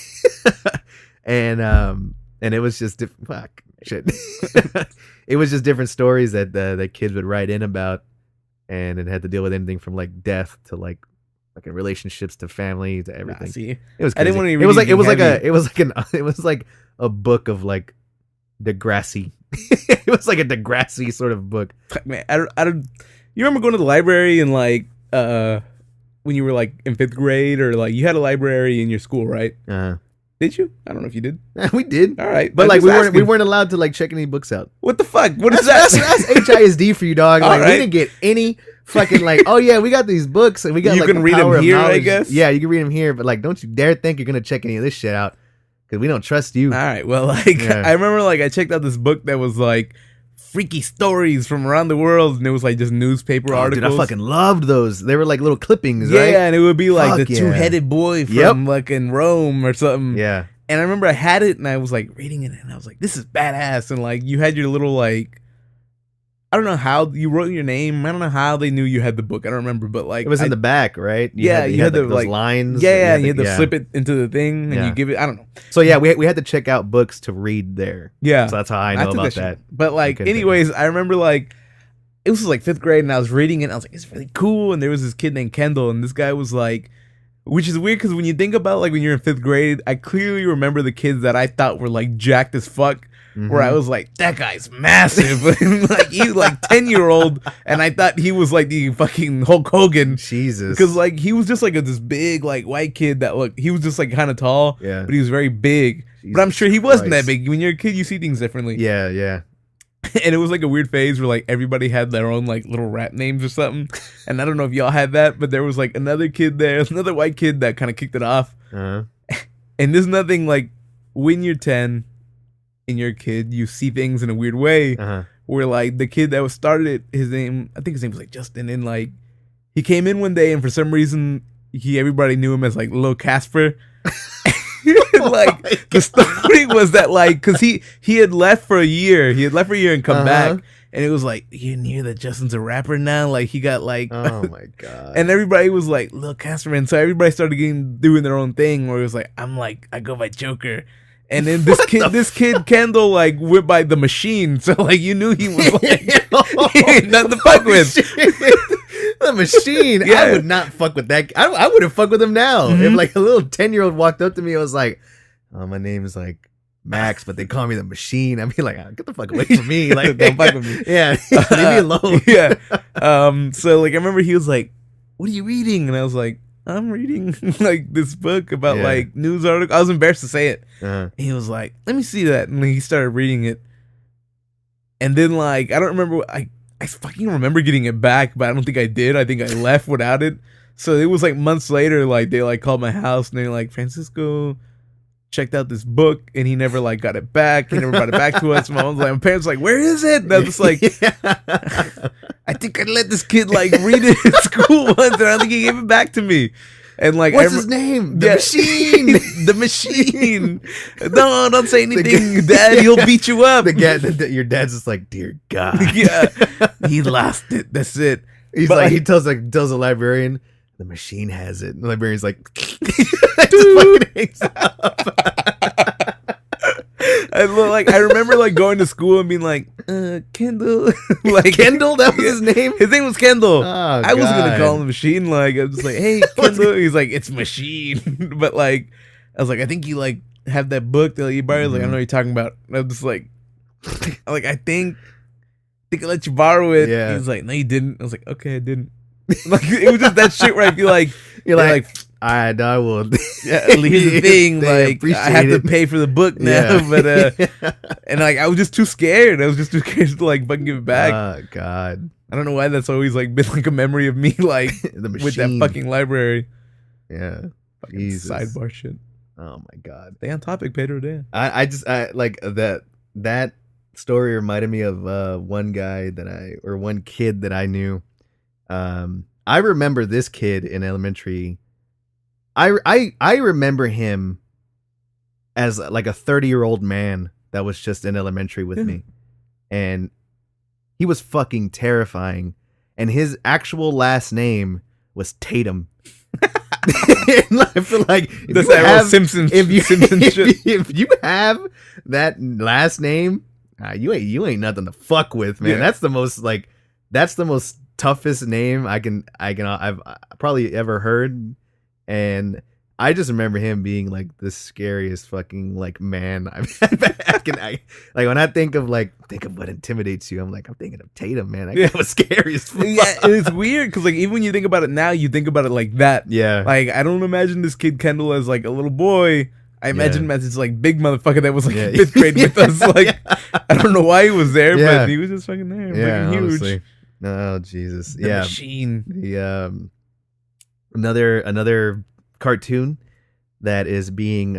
and it was just fuck shit. It was just different stories that that kids would write in about, and it had to deal with anything from like death to like relationships to family to everything. See, it was crazy. I didn't want to. It was like a book of like Degrassi. It was like a Degrassi sort of book. Man, I don't. You remember going to the library and like when you were like in 5th grade, or like you had a library in your school, right? Did you? I don't know if you did. We did. All right, but like we weren't allowed to like check any books out. What the fuck? What is that? That's HISD for you, dog. Like we didn't get any fucking like. Oh yeah, we got these books and we got. You like, can read them here, I guess. Yeah, you can read them here, but like, don't you dare think you're gonna check any of this shit out, because we don't trust you. All right. Well, like I remember like I checked out this book that was like freaky stories from around the world, and it was like just newspaper articles. Dude, I fucking loved those. They were like little clippings, right? Yeah, and it would be like the two-headed boy from like in Rome or something. Yeah. And I remember I had it and I was like reading it and I was like, this is badass. And like you had your little like, I don't know how you wrote your name. I don't know how they knew you had the book. I don't remember, but like it was in the back, right? You had those lines. Yeah, you had to flip it into the thing and you give it. I don't know. So yeah, we had to check out books to read there. Yeah, so that's how I know about that. But like, anyways, I remember like it was like 5th grade and I was reading it. And I was like, it's really cool. And there was this kid named Kendall, and this guy was like, which is weird because when you think about like when you're in 5th grade, I clearly remember the kids that I thought were like jacked as fuck. Where I was like, that guy's massive. Like he's like 10-year-old, and I thought he was like the fucking Hulk Hogan. Jesus. Because like he was just like this big like white kid that looked, he was just like kind of tall, but he was very big. Jesus, but I'm sure he wasn't that big. When you're a kid, you see things differently. Yeah, yeah. And it was like a weird phase where like everybody had their own like little rap names or something. And I don't know if y'all had that, but there was like another kid there, another white kid that kind of kicked it off. And there's nothing like when you're 10 and you're a kid, you see things in a weird way. Where like the kid that was started it, I think his name was like Justin, and like he came in one day and for some reason everybody knew him as like Lil Casper. Like the story was that like because he had left for a year, and come back, and it was like, you didn't hear that Justin's a rapper now, like he got like, oh my god. And everybody was like Lil Casper, and so everybody started doing their own thing where it was like, I go by Joker. And then this kid Kendall like went by the Machine, so like you knew he was like he ain't nothing to fuck with. The Machine. Yeah. I would not fuck with that. I wouldn't fuck with him now. If like a little 10-year-old walked up to me and was like, oh, my name is like Max, but they call me the Machine, I'd be like, oh, get the fuck away from me. Like, don't fuck with me. Yeah. Leave me alone. Yeah. So like I remember he was like, what are you reading? And I was like, I'm reading like this book about like news articles. I was embarrassed to say it. And he was like, let me see that. And he started reading it. And then like, I don't remember, I fucking remember getting it back, but I don't think I did. I think I left without it. So it was like months later, like they like called my house and they're like, Francisco checked out this book and he never like got it back. He never brought it back to us. My parents were like, where is it? And I was like, I think I let this kid like read it at school once and I don't think he gave it back to me. And like, what's his name? The Machine. The Machine. No, don't say anything, Dad. He'll beat you up. Your dad's just like, dear God. Yeah, he lost it. That's it. He's but like, he tells the librarian, the Machine has it. And the librarian's like, fucking hangs up. I remember like going to school and being like, Kendall. Like Kendall, that was his name? His name was Kendall. Oh, I wasn't gonna call him the Machine. Like I was just like, hey, Kendall. He's like, it's Machine. But like I was like, I think you like have that book that you borrowed. Like, I don't know what you're talking about. And I was just like I think I let you borrow it. Yeah. He was like, no, you didn't. I was like, okay, I didn't. Like it was just that shit where I feel like you're like I will. Yeah, here's the thing. Like I have to pay for the book now, but and like I was just too scared. I was just too scared to like fucking give it back. Oh God, I don't know why that's always like been like a memory of me, like with that fucking library. Yeah, fucking sidebar shit. Oh my God, stay on topic, Pedro. Damn. I just like that story reminded me of one kid that I knew. I remember this kid in elementary. I remember him as like a 30-year-old man that was just in elementary with me. And he was fucking terrifying. And his actual last name was Tatum. I feel like if you have that last name, you ain't nothing to fuck with, man. Yeah. That's the most toughest name I've probably ever heard. And I just remember him being like the scariest fucking like man I've like when I think of what intimidates you, I'm thinking of Tatum, man. That was scary as fuck. Yeah, it's weird because like even when you think about it now, you think about it like that. Yeah, like I don't imagine this kid Kendall as like a little boy. I imagine him as this like big motherfucker that was like in 5th grade with us. Like I don't know why he was there, but he was just fucking there. Yeah, huge. Honestly. Oh Jesus, the Machine. The another cartoon that is being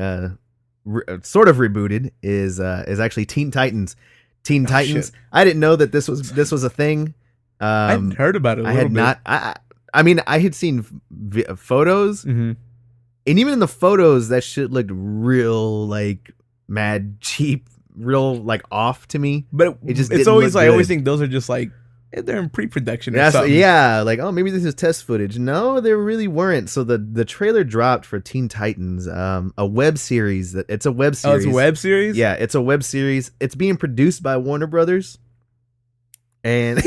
sort of rebooted is actually Teen Titans. Teen Titans. Shit. I didn't know that this was a thing. I hadn't heard about it. I had not. I mean, I had seen photos, and even in the photos, that shit looked real like mad cheap, real like off to me. But it's always like I always think those are just like they're in pre-production or something. Yeah, like, oh, maybe this is test footage. No, there really weren't. So the trailer dropped for Teen Titans, a web series. It's a web series. Oh, it's a web series? Yeah, it's a web series. It's being produced by Warner Brothers. And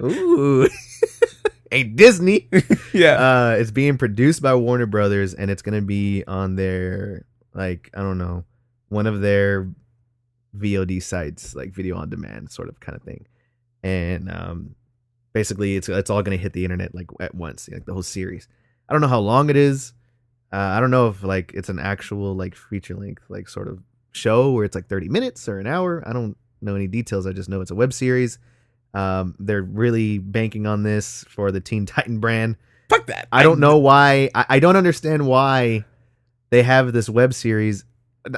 ooh, ain't Disney. Yeah. It's being produced by Warner Brothers, and it's gonna be on their, like, I don't know, one of their VOD sites, like video on demand sort of kind of thing. And basically it's all gonna hit the internet like at once, like the whole series. I don't know how long it is. I don't know if like it's an actual like feature length like sort of show where it's like 30 minutes or an hour. I don't know any details. I just know it's a web series. They're really banking on this for the Teen Titan brand. Fuck that. I don't know why. I don't understand why they have this web series.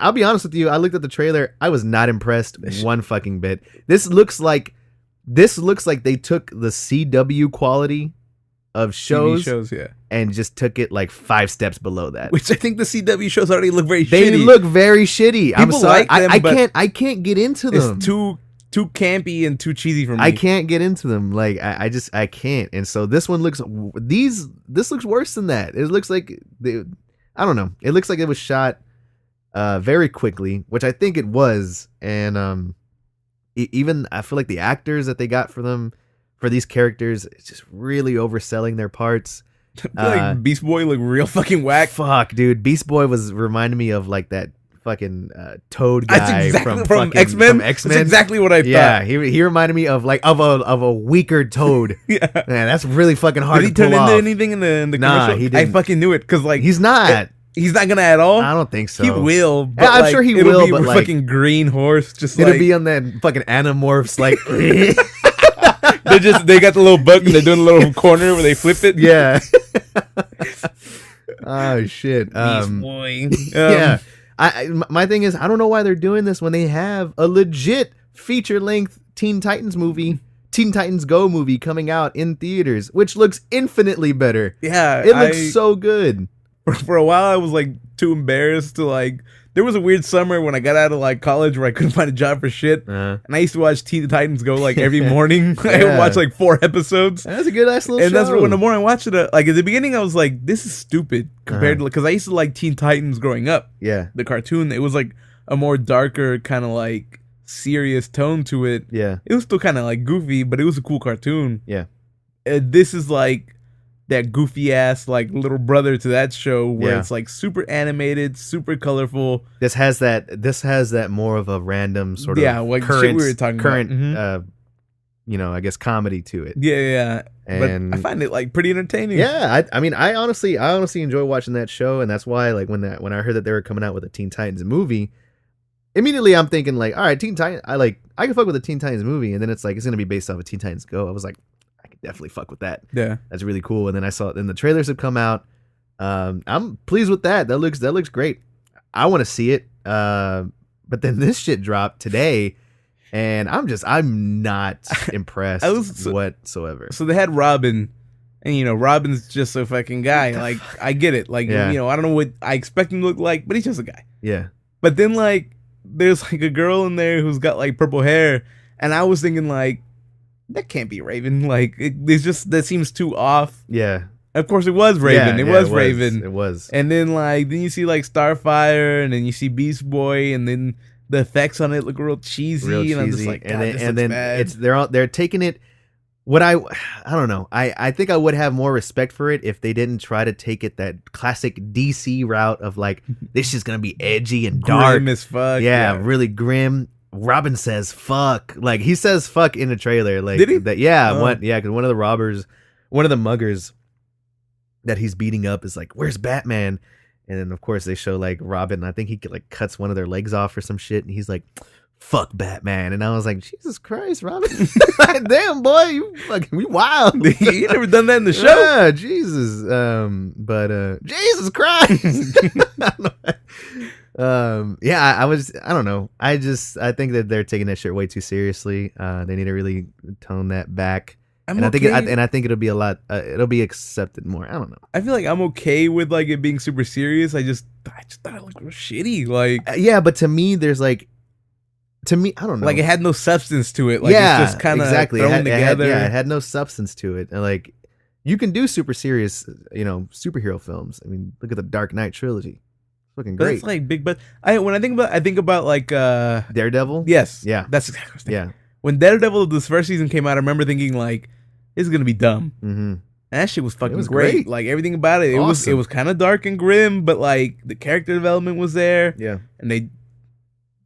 I'll be honest with you. I looked at the trailer. I was not impressed one fucking bit. This looks like they took the CW quality of shows, yeah, and just took it like 5 steps below that. Which I think the CW shows already look very shitty. They look very shitty. I'm sorry. Like them, I can't get into them. It's too campy and too cheesy for me. I can't get into them. Like I can't. And so this one looks this looks worse than that. It looks like I don't know. It looks like it was shot very quickly, which I think it was. And even I feel like the actors that they got for these characters, it's just really overselling their parts. Like Beast Boy look real fucking whack. Fuck, dude. Beast Boy was reminding me of like that fucking Toad guy from X-Men. That's exactly what I thought. Yeah, he reminded me of like of a weaker Toad. Yeah, man, that's really fucking hard. Did he to pull turn off. into anything in the Nah, commercial? he didn't. I fucking knew it because like he's not. He's not gonna at all. I don't think so. He will. But yeah, I'm like, sure he it'll will. Be But a like, fucking green horse, just it'll like, be on that fucking Animorphs. Like they got the little book and they're doing a little corner where they flip it. Yeah. Oh shit. Beast Boy. Yeah. My thing is, I don't know why they're doing this when they have a legit feature length Teen Titans movie, Teen Titans Go movie coming out in theaters, which looks infinitely better. Yeah, it looks so good. For a while, I was like too embarrassed to like. There was a weird summer when I got out of like college where I couldn't find a job for shit, and I used to watch Teen Titans Go like every morning. I would watch like 4 episodes. That's a good ass little show. And that's when the more I watched it, like at the beginning, I was like, "This is stupid" compared to because I used to like Teen Titans growing up. Yeah, the cartoon. It was like a more darker kind of like serious tone to it. Yeah, it was still kind of like goofy, but it was a cool cartoon. Yeah, this is like that goofy ass like little brother to that show where it's like super animated, super colorful. This has that more of a random sort of like current, shit we were talking about. I guess comedy to it. Yeah. And but I find it like pretty entertaining. Yeah, I mean I honestly enjoy watching that show, and that's why like when I heard that they were coming out with a Teen Titans movie, immediately I'm thinking like, all right, Teen Titans, I can fuck with a Teen Titans movie, and then it's like it's gonna be based off of Teen Titans Go. I was like, I could definitely fuck with that. Yeah, that's really cool. And then I saw then the trailers have come out. I'm pleased with that. That looks great. I want to see it. But then this shit dropped today, and I'm not impressed whatsoever. So they had Robin, and Robin's just a fucking guy. Like I get it. Like I don't know what I expect him to look like, but he's just a guy. Yeah. But then like there's like a girl in there who's got like purple hair, and I was thinking like that can't be Raven. Like that seems too off. Yeah. Of course, it was Raven. It was Raven. It was. And then you see like Starfire, and then you see Beast Boy, and then the effects on it look real cheesy. And I'm just like, God, and then bad. They're taking it. What I don't know. I think I would have more respect for it if they didn't try to take it that classic DC route of like this is gonna be edgy and dark, grim as fuck. Yeah, really grim. Robin says fuck. Like he says fuck in the trailer. Like did he? That, yeah, because one of the robbers, one of the muggers that he's beating up is like, "Where's Batman?" And then of course they show like Robin. I think he like cuts one of their legs off or some shit, and he's like, "Fuck Batman." And I was like, Jesus Christ, Robin. Damn, boy, you fucking we wild. You never done that in the show? Yeah, Jesus. But Jesus Christ. I don't know. I think that they're taking that shit way too seriously. They need to really tone that back. I think it'll be a lot. It'll be accepted more. I don't know. I feel like I'm okay with like it being super serious. I just thought it looked real shitty. Like yeah, but to me, there's like to me, I don't know. Like it had no substance to it. Like yeah, it's just kind of exactly. thrown together. It had no substance to it. And like you can do super serious, superhero films. I mean, look at the Dark Knight trilogy. Fucking great. That's like big, but I think about like Daredevil. Yes, Yeah, that's exactly what I was thinking. yeah. When Daredevil this first season came out, I remember thinking like, "This is gonna be dumb." Mm-hmm. And that shit was fucking great. great. Like everything about it, Awesome. it was kind of dark and grim, but like the character development was there. Yeah, and they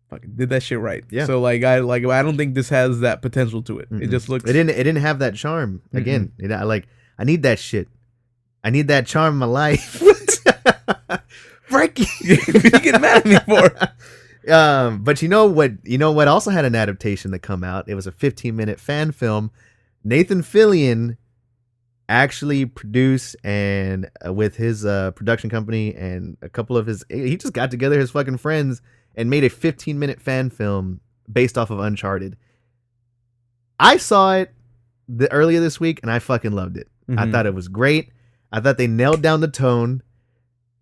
fucking did that shit right. Yeah. So like I don't think this has that potential to it. Mm-mm. It just looks. It didn't have that charm. Again, I need that shit. I need that charm in my life. Frankie, you get mad at me for. But you know what also had an adaptation that come out. It was a 15-minute fan film. Nathan Fillion actually produced and with his production company and a couple of he just got together his fucking friends and made a 15-minute fan film based off of Uncharted. I saw it earlier this week and I fucking loved it. Mm-hmm. I thought it was great. I thought they nailed down the tone.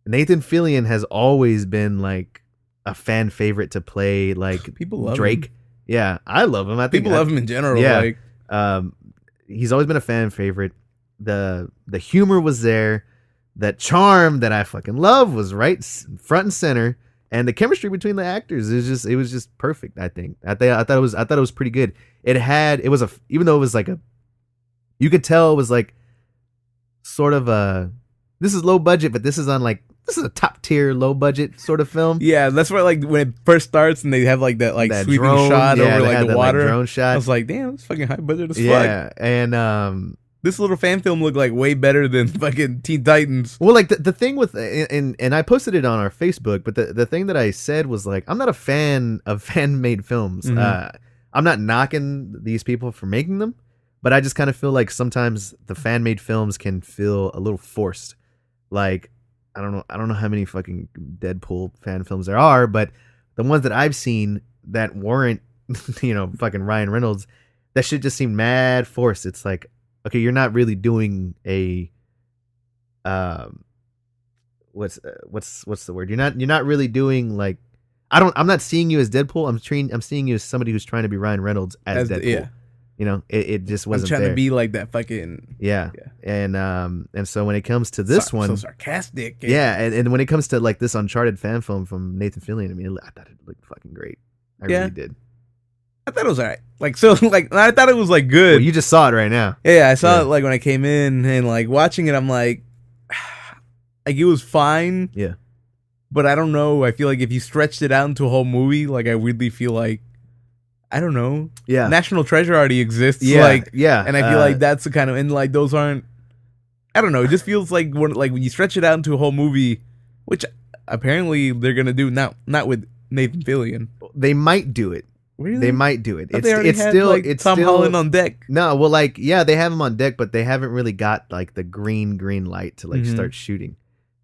Nathan Fillion has always been like a fan favorite to play, like people love Drake. him. Yeah, I love him. I think people love him in general. Yeah, like. He's always been a fan favorite. The humor was there. That charm that I fucking love was right front and center, and the chemistry between the actors it was just perfect. I think I thought it was pretty good. Even though it was like you could tell it was like sort of this is low budget, but this is a top tier low budget sort of film. Yeah, that's why like when it first starts and they have like that sweeping drone shot over like the water. Drone shot. I was like, damn, it's fucking high budget as fuck. Yeah, and this little fan film looked like way better than fucking Teen Titans. Well, like the thing with and I posted it on our Facebook, but the thing that I said was like, I'm not a fan of fan made films. Mm-hmm. I'm not knocking these people for making them, but I just kind of feel like sometimes the fan made films can feel a little forced. Like I don't know how many fucking Deadpool fan films there are, but the ones that I've seen that weren't fucking Ryan Reynolds, that shit just seemed mad forced. It's like, okay, you're not really doing a what's the word? You're not really doing like I'm not seeing you as Deadpool. I'm seeing you as somebody who's trying to be Ryan Reynolds as Deadpool. Yeah. It just wasn't. I'm trying there. to be like that fucking. Yeah. And so when it comes to this one, so sarcastic. Yeah, and when it comes to like this Uncharted fan film from Nathan Fillion, I mean, I thought it looked fucking great. I really did. I thought it was alright. Like so, like I thought it was like good. Well, you just saw it right now. Yeah, I saw it like when I came in and like watching it. I'm like it was fine. Yeah. But I don't know. I feel like if you stretched it out into a whole movie, like I weirdly feel like. I don't know. Yeah. National Treasure already exists. Yeah. Like, yeah. And I feel like that's the kind of, and like those aren't, I don't know. It just feels like when you stretch it out into a whole movie, which apparently they're going to do now, not with Nathan Fillion. They might do it. Really? They might do it. It's Tom Holland on deck. No, well, like, yeah, they have him on deck, but they haven't really got like the green light to like start shooting.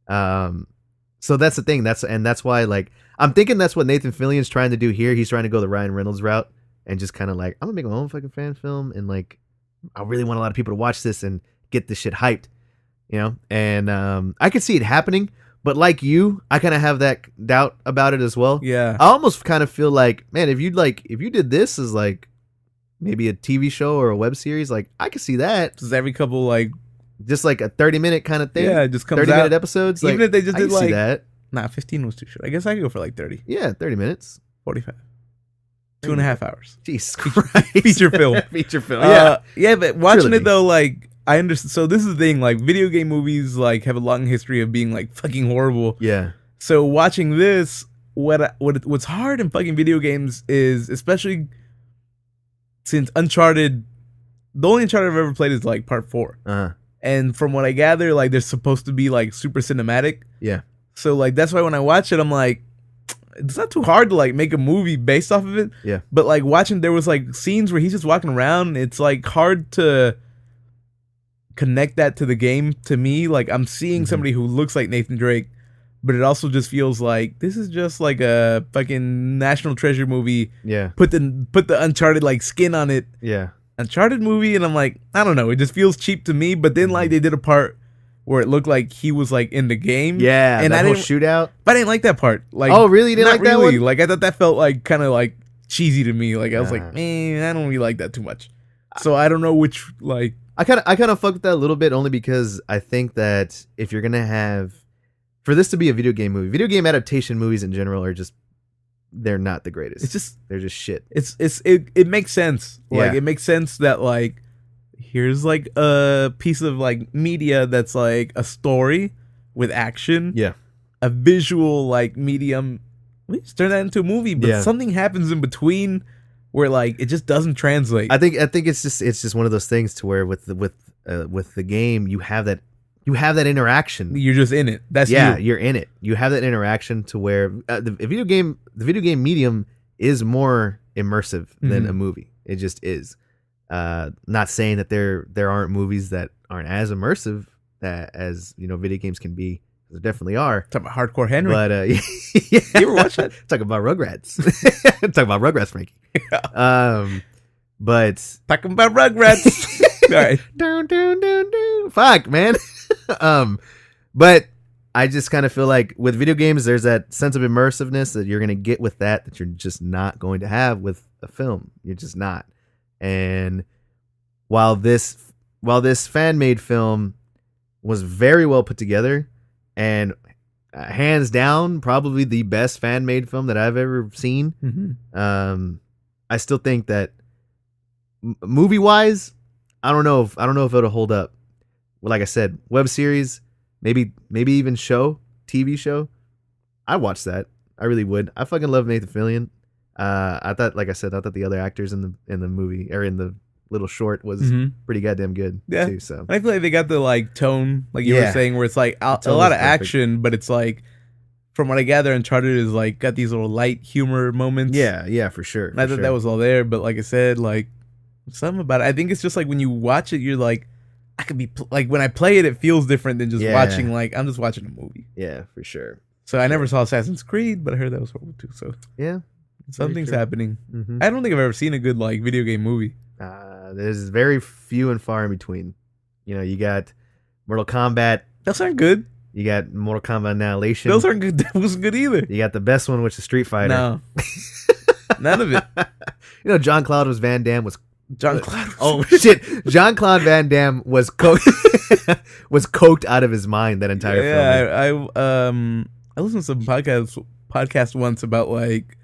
So that's the thing. That's why like I'm thinking that's what Nathan Fillion's trying to do here. He's trying to go the Ryan Reynolds route and just kind of like, I'm gonna make my own fucking fan film and like I really want a lot of people to watch this and get this shit hyped, And I could see it happening, but like you, I kind of have that doubt about it as well. Yeah, I almost kind of feel like, man, if you did this as like maybe a TV show or a web series, like I could see that. Just every couple like. Just like a 30-minute kind of thing. Yeah, it just comes 30-minute episodes. Even like, if they just did like that. Nah, 15 was too short. I guess I could go for like 30. Yeah, 30 minutes. 45. 2.5 hours. Jesus Christ. Feature film. Feature film. Yeah. Yeah, but watching it though, like I understand. So this is the thing. Like video game movies, like have a long history of being like fucking horrible. Yeah. So watching this, what's hard in fucking video games is, especially since Uncharted, the only Uncharted I've ever played is like part 4. Uh-huh. And from what I gather, like they're supposed to be like super cinematic. Yeah. So like that's why when I watch it, I'm like, it's not too hard to like make a movie based off of it. Yeah. But like watching, there was like scenes where he's just walking around. It's like hard to connect that to the game to me. Like I'm seeing somebody who looks like Nathan Drake, but it also just feels like this is just like a fucking National Treasure movie. Yeah. Put the Uncharted like skin on it. Yeah. Uncharted movie, and I'm like, I don't know, it just feels cheap to me. But then like they did a part where it looked like he was like in the game. Yeah, and that I whole didn't shootout. But I didn't like that part. Like, oh really? You didn't like that one? Like I thought that felt like kind of like cheesy to me. Like I was like, man, I don't really like that too much. So I don't know which like. I kind of fuck with that a little bit only because I think that if you're gonna have for this to be a video game movie, video game adaptation movies in general are just they're not the greatest. They're just shit. It makes sense. Like it makes sense that like here's like a piece of like media that's like a story with action. Yeah. A visual like medium. We just turn that into a movie, but something happens in between where like it just doesn't translate. I think it's just one of those things to where with the game you have that interaction. You're just in it. That's you're in it. You have that interaction to where the video game medium is more immersive than a movie. It just is. Not saying that there aren't movies that aren't as immersive as video games can be. There definitely are. Talking about Hardcore Henry. But you ever watch that? Talk about Rugrats. Talk about Rugrats, Frankie. Yeah. But talking about Rugrats. All right. Down. Fuck, man. But I just kind of feel like with video games, there's that sense of immersiveness that you're gonna get with that you're just not going to have with a film. You're just not. And while this fan-made film was very well put together. And hands down, probably the best fan-made film that I've ever seen. Mm-hmm. I still think that movie-wise, I don't know if it'll hold up. Well, like I said, web series, maybe even TV show. I'd watch that. I really would. I fucking love Nathan Fillion. I thought the other actors in the movie or in the little short was pretty goddamn good too. So I feel like they got the like tone, like you were saying, where it's like a lot of action, but it's like from what I gather, Uncharted is like got these little light humor moments. Yeah, for sure. And I thought that was all there, but like I said, like something about it. I think it's just like when you watch it, you're like, I could be like when I play it, it feels different than just watching. Like I'm just watching a movie. Yeah, for sure. So I never saw Assassin's Creed, but I heard that was horrible too. So yeah, something's happening. Mm-hmm. I don't think I've ever seen a good like video game movie. There's very few and far in between. You got Mortal Kombat. Those aren't good. You got Mortal Kombat Annihilation. Those aren't good. That wasn't good either. You got the best one, which is Street Fighter. No, none of it. Jean-Claude Van Damme was. Jean-Claude. Oh shit! Jean-Claude Van Damme was coked out of his mind that entire film. Yeah, I listened to some podcast once about like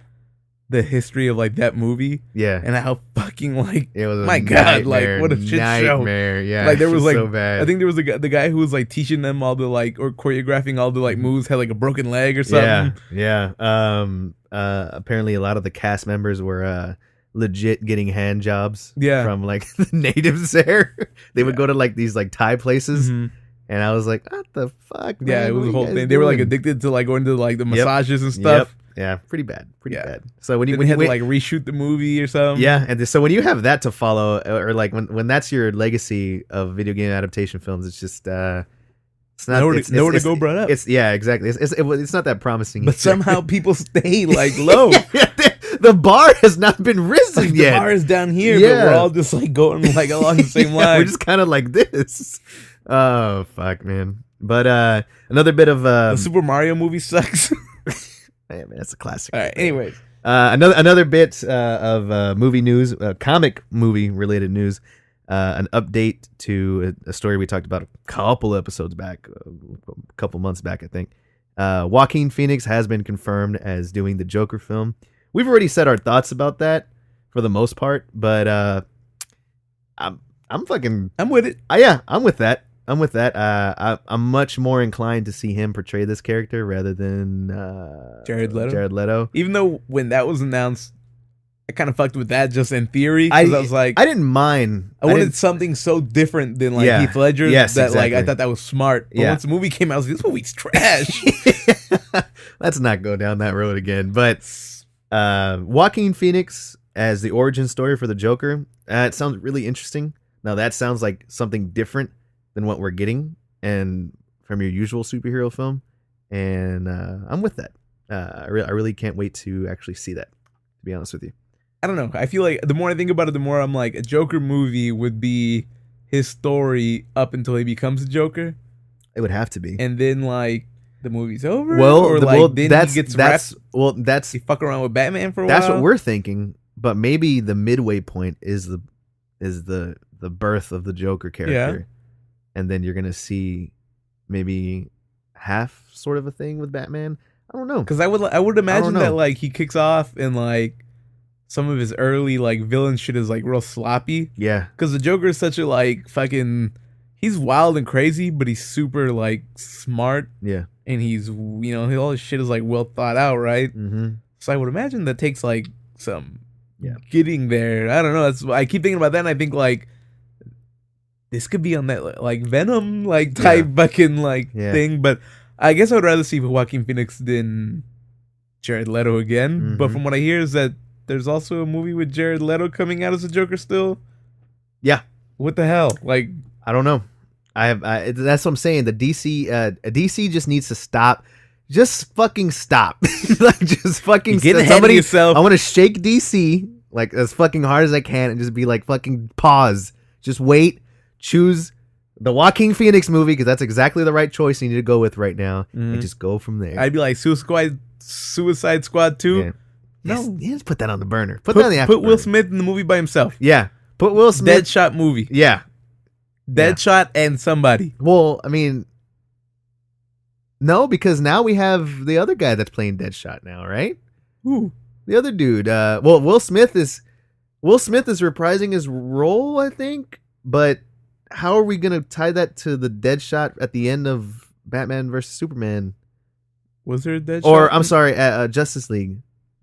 the history of like that movie, and how fucking like it was. My God, like what a shit show! Yeah, like there was like so bad. I think there was the guy who was like teaching them all the like or choreographing all the like moves had like a broken leg or something. Yeah. Apparently, a lot of the cast members were legit getting hand jobs. From like the natives there. They would go to like these like Thai places. Mm-hmm. And I was like, what the fuck, man? Yeah, it was a whole thing. They were like addicted to like going to like the massages and stuff. Yep. Yeah, pretty bad. Bad. So when you had to like reshoot the movie or something. Yeah, and so when you have that to follow, or like when that's your legacy of video game adaptation films, it's just it's not nowhere to go brought up. It's exactly. It's not that promising. But somehow people stay like low. The bar has not been risen yet. The bar is down here, but we're all just like going like along the same line. We're just kind of like this. Oh fuck, man! But another bit of the Super Mario movie sucks. Yeah, man, that's a classic. All right. Anyways, another bit of movie news, comic movie related news. An update to a story we talked about a couple episodes back, a couple months back, I think. Joaquin Phoenix has been confirmed as doing the Joker film. We've already said our thoughts about that for the most part, but I'm with it. Yeah, I'm with that. I'm much more inclined to see him portray this character rather than Jared Leto. Jared Leto. Even though when that was announced, I kind of fucked with that just in theory because I was like, I didn't mind. I wanted something so different than like Heath Ledger that exactly. Like I thought that was smart. But once the movie came out, I was like, this movie's trash. Let's not go down that road again. But Joaquin Phoenix as the origin story for the Joker, it sounds really interesting. Now that sounds like something different than what we're getting and from your usual superhero film, and I'm with that. I really can't wait to actually see that, to be honest with you. I don't know. I feel like the more I think about it, the more I'm like, a Joker movie would be his story up until he becomes a Joker. It would have to be. And then like, the movie's over? Well, or like then he gets that's wrapped, well, that's he fuck around with Batman for a that's while? what we're thinking. But maybe the midway point is the birth of the Joker character, and then you're gonna see maybe half sort of a thing with Batman. I don't know, because I would imagine that like he kicks off and like some of his early like villain shit is like real sloppy. Yeah, because the Joker is such a like fucking. He's wild and crazy, but he's super like smart. Yeah, and he's all his shit is like well thought out, right? Mm-hmm. So I would imagine that takes like some getting there. I don't know. That's I keep thinking about that, and I think like this could be on that like Venom like type fucking like thing. But I guess I would rather see Joaquin Phoenix than Jared Leto again. Mm-hmm. But from what I hear is that there's also a movie with Jared Leto coming out as a Joker still. Yeah. What the hell? Like I don't know. That's what I'm saying. The DC just needs to stop. Just fucking stop. Like just fucking get ahead of yourself. I want to shake DC like as fucking hard as I can and just be like fucking pause. Just wait. Choose the Joaquin Phoenix movie because that's exactly the right choice you need to go with right now, and just go from there. I'd be like Suicide Squad 2. Yeah. No, just put that on the burner. Put that on the after Put Will Smith in the movie by himself. Yeah, put Will Smith. Deadshot movie. Yeah, Deadshot and somebody. Well, I mean, no, because now we have the other guy that's playing Deadshot now, right? Who? The other dude. Well, Will Smith is reprising his role, I think. But how are we gonna tie that to the Deadshot at the end of Batman versus Superman? Was there a Deadshot? Or I'm sorry, Justice League.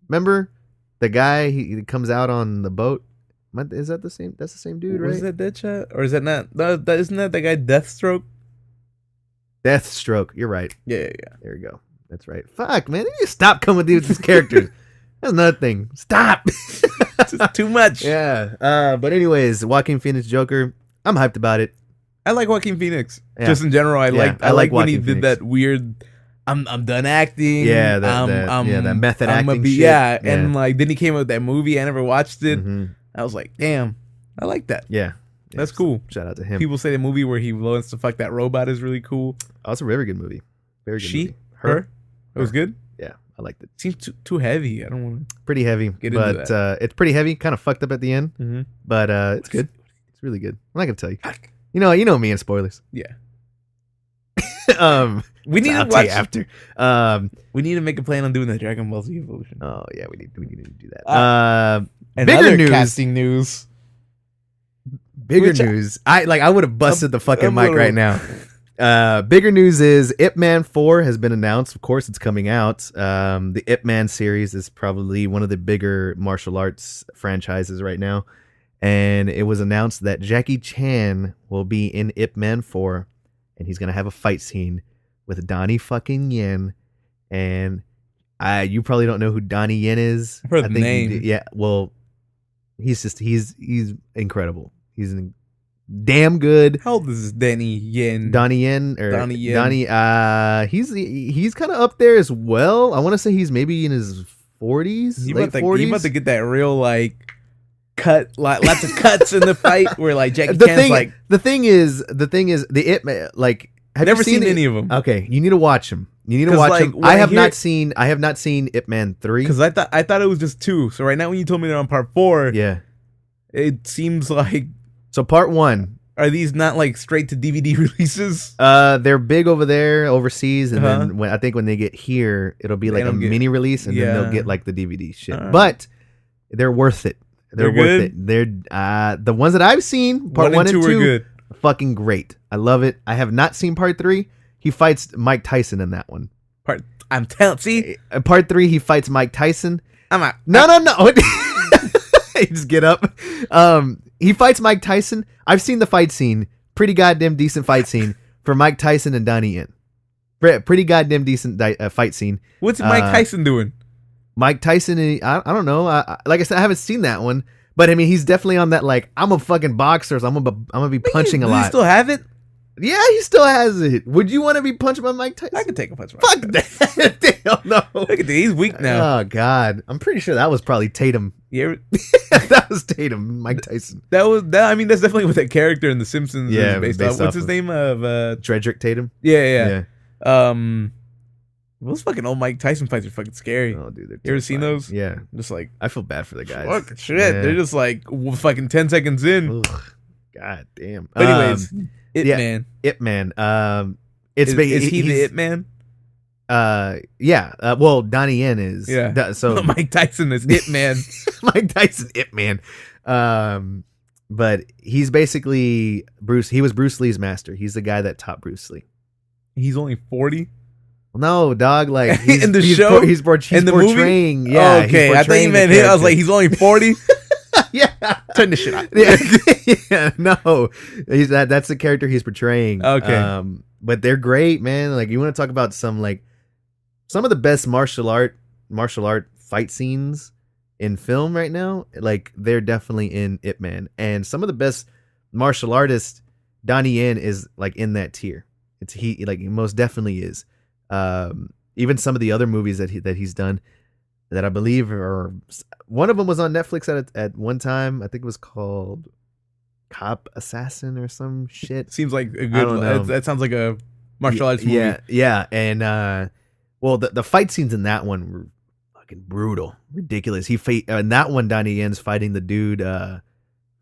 Remember the guy? He comes out on the boat. Is that the same? That's the same dude, right? Was that Deadshot, or is that not? Isn't that the guy Deathstroke? Deathstroke. You're right. Yeah. There we go. That's right. Fuck, man. You need to stop coming with these characters. That's another thing. Stop. It's just too much. Yeah. But anyways, Joaquin Phoenix Joker. I'm hyped about it. I like Joaquin Phoenix. Yeah. Just in general, I like when he Joaquin did that weird. I'm done acting. Yeah, that method acting shit. Yeah, and like then he came out with that movie. I never watched it. Mm-hmm. I was like, damn, I like that. Yeah. That's cool. Shout out to him. People say the movie where he wants to fuck that robot is really cool. Oh, it's a very good movie. Very good movie. Her? It was good? Yeah, I liked it. Seems too heavy. I don't want to. Pretty heavy. Get into that. But it's pretty heavy. Kind of fucked up at the end. Mm-hmm. But it's good. It's really good. I'm not going to tell you. You know me and spoilers. Yeah. We need to watch after. We need to make a plan on doing the Dragon Ball Z Evolution. Oh yeah, we need to do that. And bigger other news. casting news. Bigger news. I would have busted the fucking mic right now. Bigger news is Ip Man 4 has been announced. Of course, it's coming out. The Ip Man series is probably one of the bigger martial arts franchises right now, and it was announced that Jackie Chan will be in Ip Man 4. And he's gonna have a fight scene with Donnie fucking Yen, and you probably don't know who Donnie Yen is. I've heard the name. Yeah, well, he's incredible. He's damn good. How old is Donnie Yen? Donnie Yen. He's kind of up there as well. I want to say he's maybe in his 40s, late 40s. He about to get that real like. Lots of cuts in the fight where like Jackie Chan's like the thing is the Ip Man, like have never you seen any of them. Okay, you need to watch them. You need to watch them. I have not seen Ip Man 3 because I thought it was just 2. So right now when you told me they're on part 4, yeah, it seems like so part 1. Are these not like straight to DVD releases? They're big over there overseas, and then I think when they get here, it'll be like a mini release, and then they'll get like the DVD shit. But they're worth it. They're worth it. They're the ones that I've seen, part 1 and 2 are good. Fucking great. I love it. I have not seen part 3. He fights Mike Tyson in that one. See? Part 3, he fights Mike Tyson. I'm out. No. Just get up. He fights Mike Tyson. I've seen the fight scene. Pretty goddamn decent fight scene for Mike Tyson and Donnie Yen. Pretty goddamn decent fight scene. What's Mike Tyson doing? Mike Tyson, I don't know. Like I said, I haven't seen that one, but I mean, he's definitely on that. Like, I'm a fucking boxer, so I'm gonna be punching a lot. Do you still have it? Yeah, he still has it. Would you want to be punched by Mike Tyson? I could take a punch. Fuck that! Hell no. Look at that. He's weak now. Oh God, I'm pretty sure that was probably Tatum. Yeah, that was Tatum. Mike Tyson. I mean, that's definitely what that character in The Simpsons is based off. What's his name? Dredrick Tatum. Yeah. Those fucking old Mike Tyson fights are fucking scary. Oh, dude, you ever seen those? Yeah, just like I feel bad for the guys. Fuck shit, they're just like fucking 10 seconds in. Ugh, God damn. But anyways, Man. Ip Man. Is he the Ip Man? Yeah. Well, Donnie Yen is. Yeah. So Mike Tyson is Ip Man. Mike Tyson, Ip Man. But he's basically Bruce. He was Bruce Lee's master. He's the guy that taught Bruce Lee. He's only 40. No, dog. Like in the show, he's portraying. Movie? Yeah. Okay, I thought you meant him. I was like, he's only 40. Yeah. Turn this shit out. Yeah. No, that's the character he's portraying. Okay. But they're great, man. Like, you want to talk about some of the best martial art fight scenes in film right now? Like, they're definitely in Ip Man, and some of the best martial artists. Donnie Yen is like in that tier. He most definitely is. Even some of the other movies that he's done, that I believe are, one of them was on Netflix at one time. I think it was called Cop Assassin or some shit. Seems like a good. That sounds like a martial arts movie. Yeah, and well, the fight scenes in that one were fucking brutal, ridiculous. In that one, Donnie Yen's fighting the dude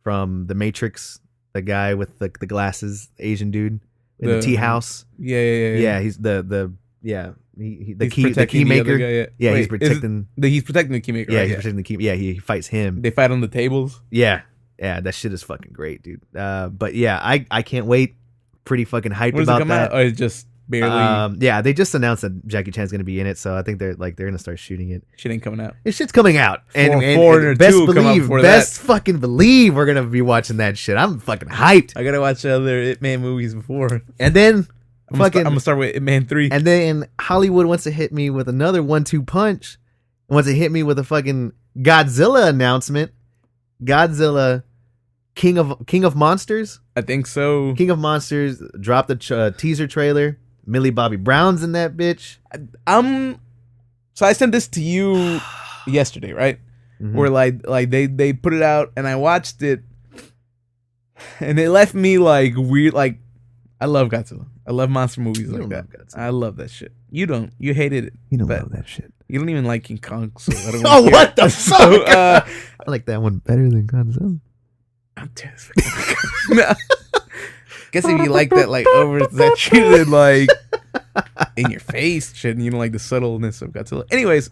from The Matrix, the guy with the glasses, Asian dude in the tea house. Yeah. He's the key maker. Yeah, he's protecting. He's protecting the key maker. Yeah, he's protecting the key. Yeah, he fights him. They fight on the tables. Yeah, that shit is fucking great, dude. But yeah, I can't wait. Pretty fucking hyped about that. Or it's just barely. Yeah, they just announced that Jackie Chan's gonna be in it, so I think they're gonna start shooting it. Shit ain't coming out. This shit's coming out, and fucking believe we're gonna be watching that shit. I'm fucking hyped. I gotta watch other Ip Man movies before, and then I'm gonna start with Ip Man 3, and then Hollywood wants to hit me with another 1-2 punch. Wants to hit me with a fucking Godzilla announcement. Godzilla. King of Monsters? I think so. King of Monsters dropped a teaser trailer. Millie Bobby Brown's in that bitch. So I sent this to you yesterday, right? Mm-hmm. Where like they put it out and I watched it, and it left me like weird. Like, I love Godzilla. I love monster movies like that. I love that shit. You don't. You hated it. You don't love that shit. You don't even like King Kong. So I don't oh, what the fuck? I like that one better than Godzilla. I'm terrified. Guess if you like that, like oversaturated, like in your face shit, and you don't like the subtleness of Godzilla. Anyways,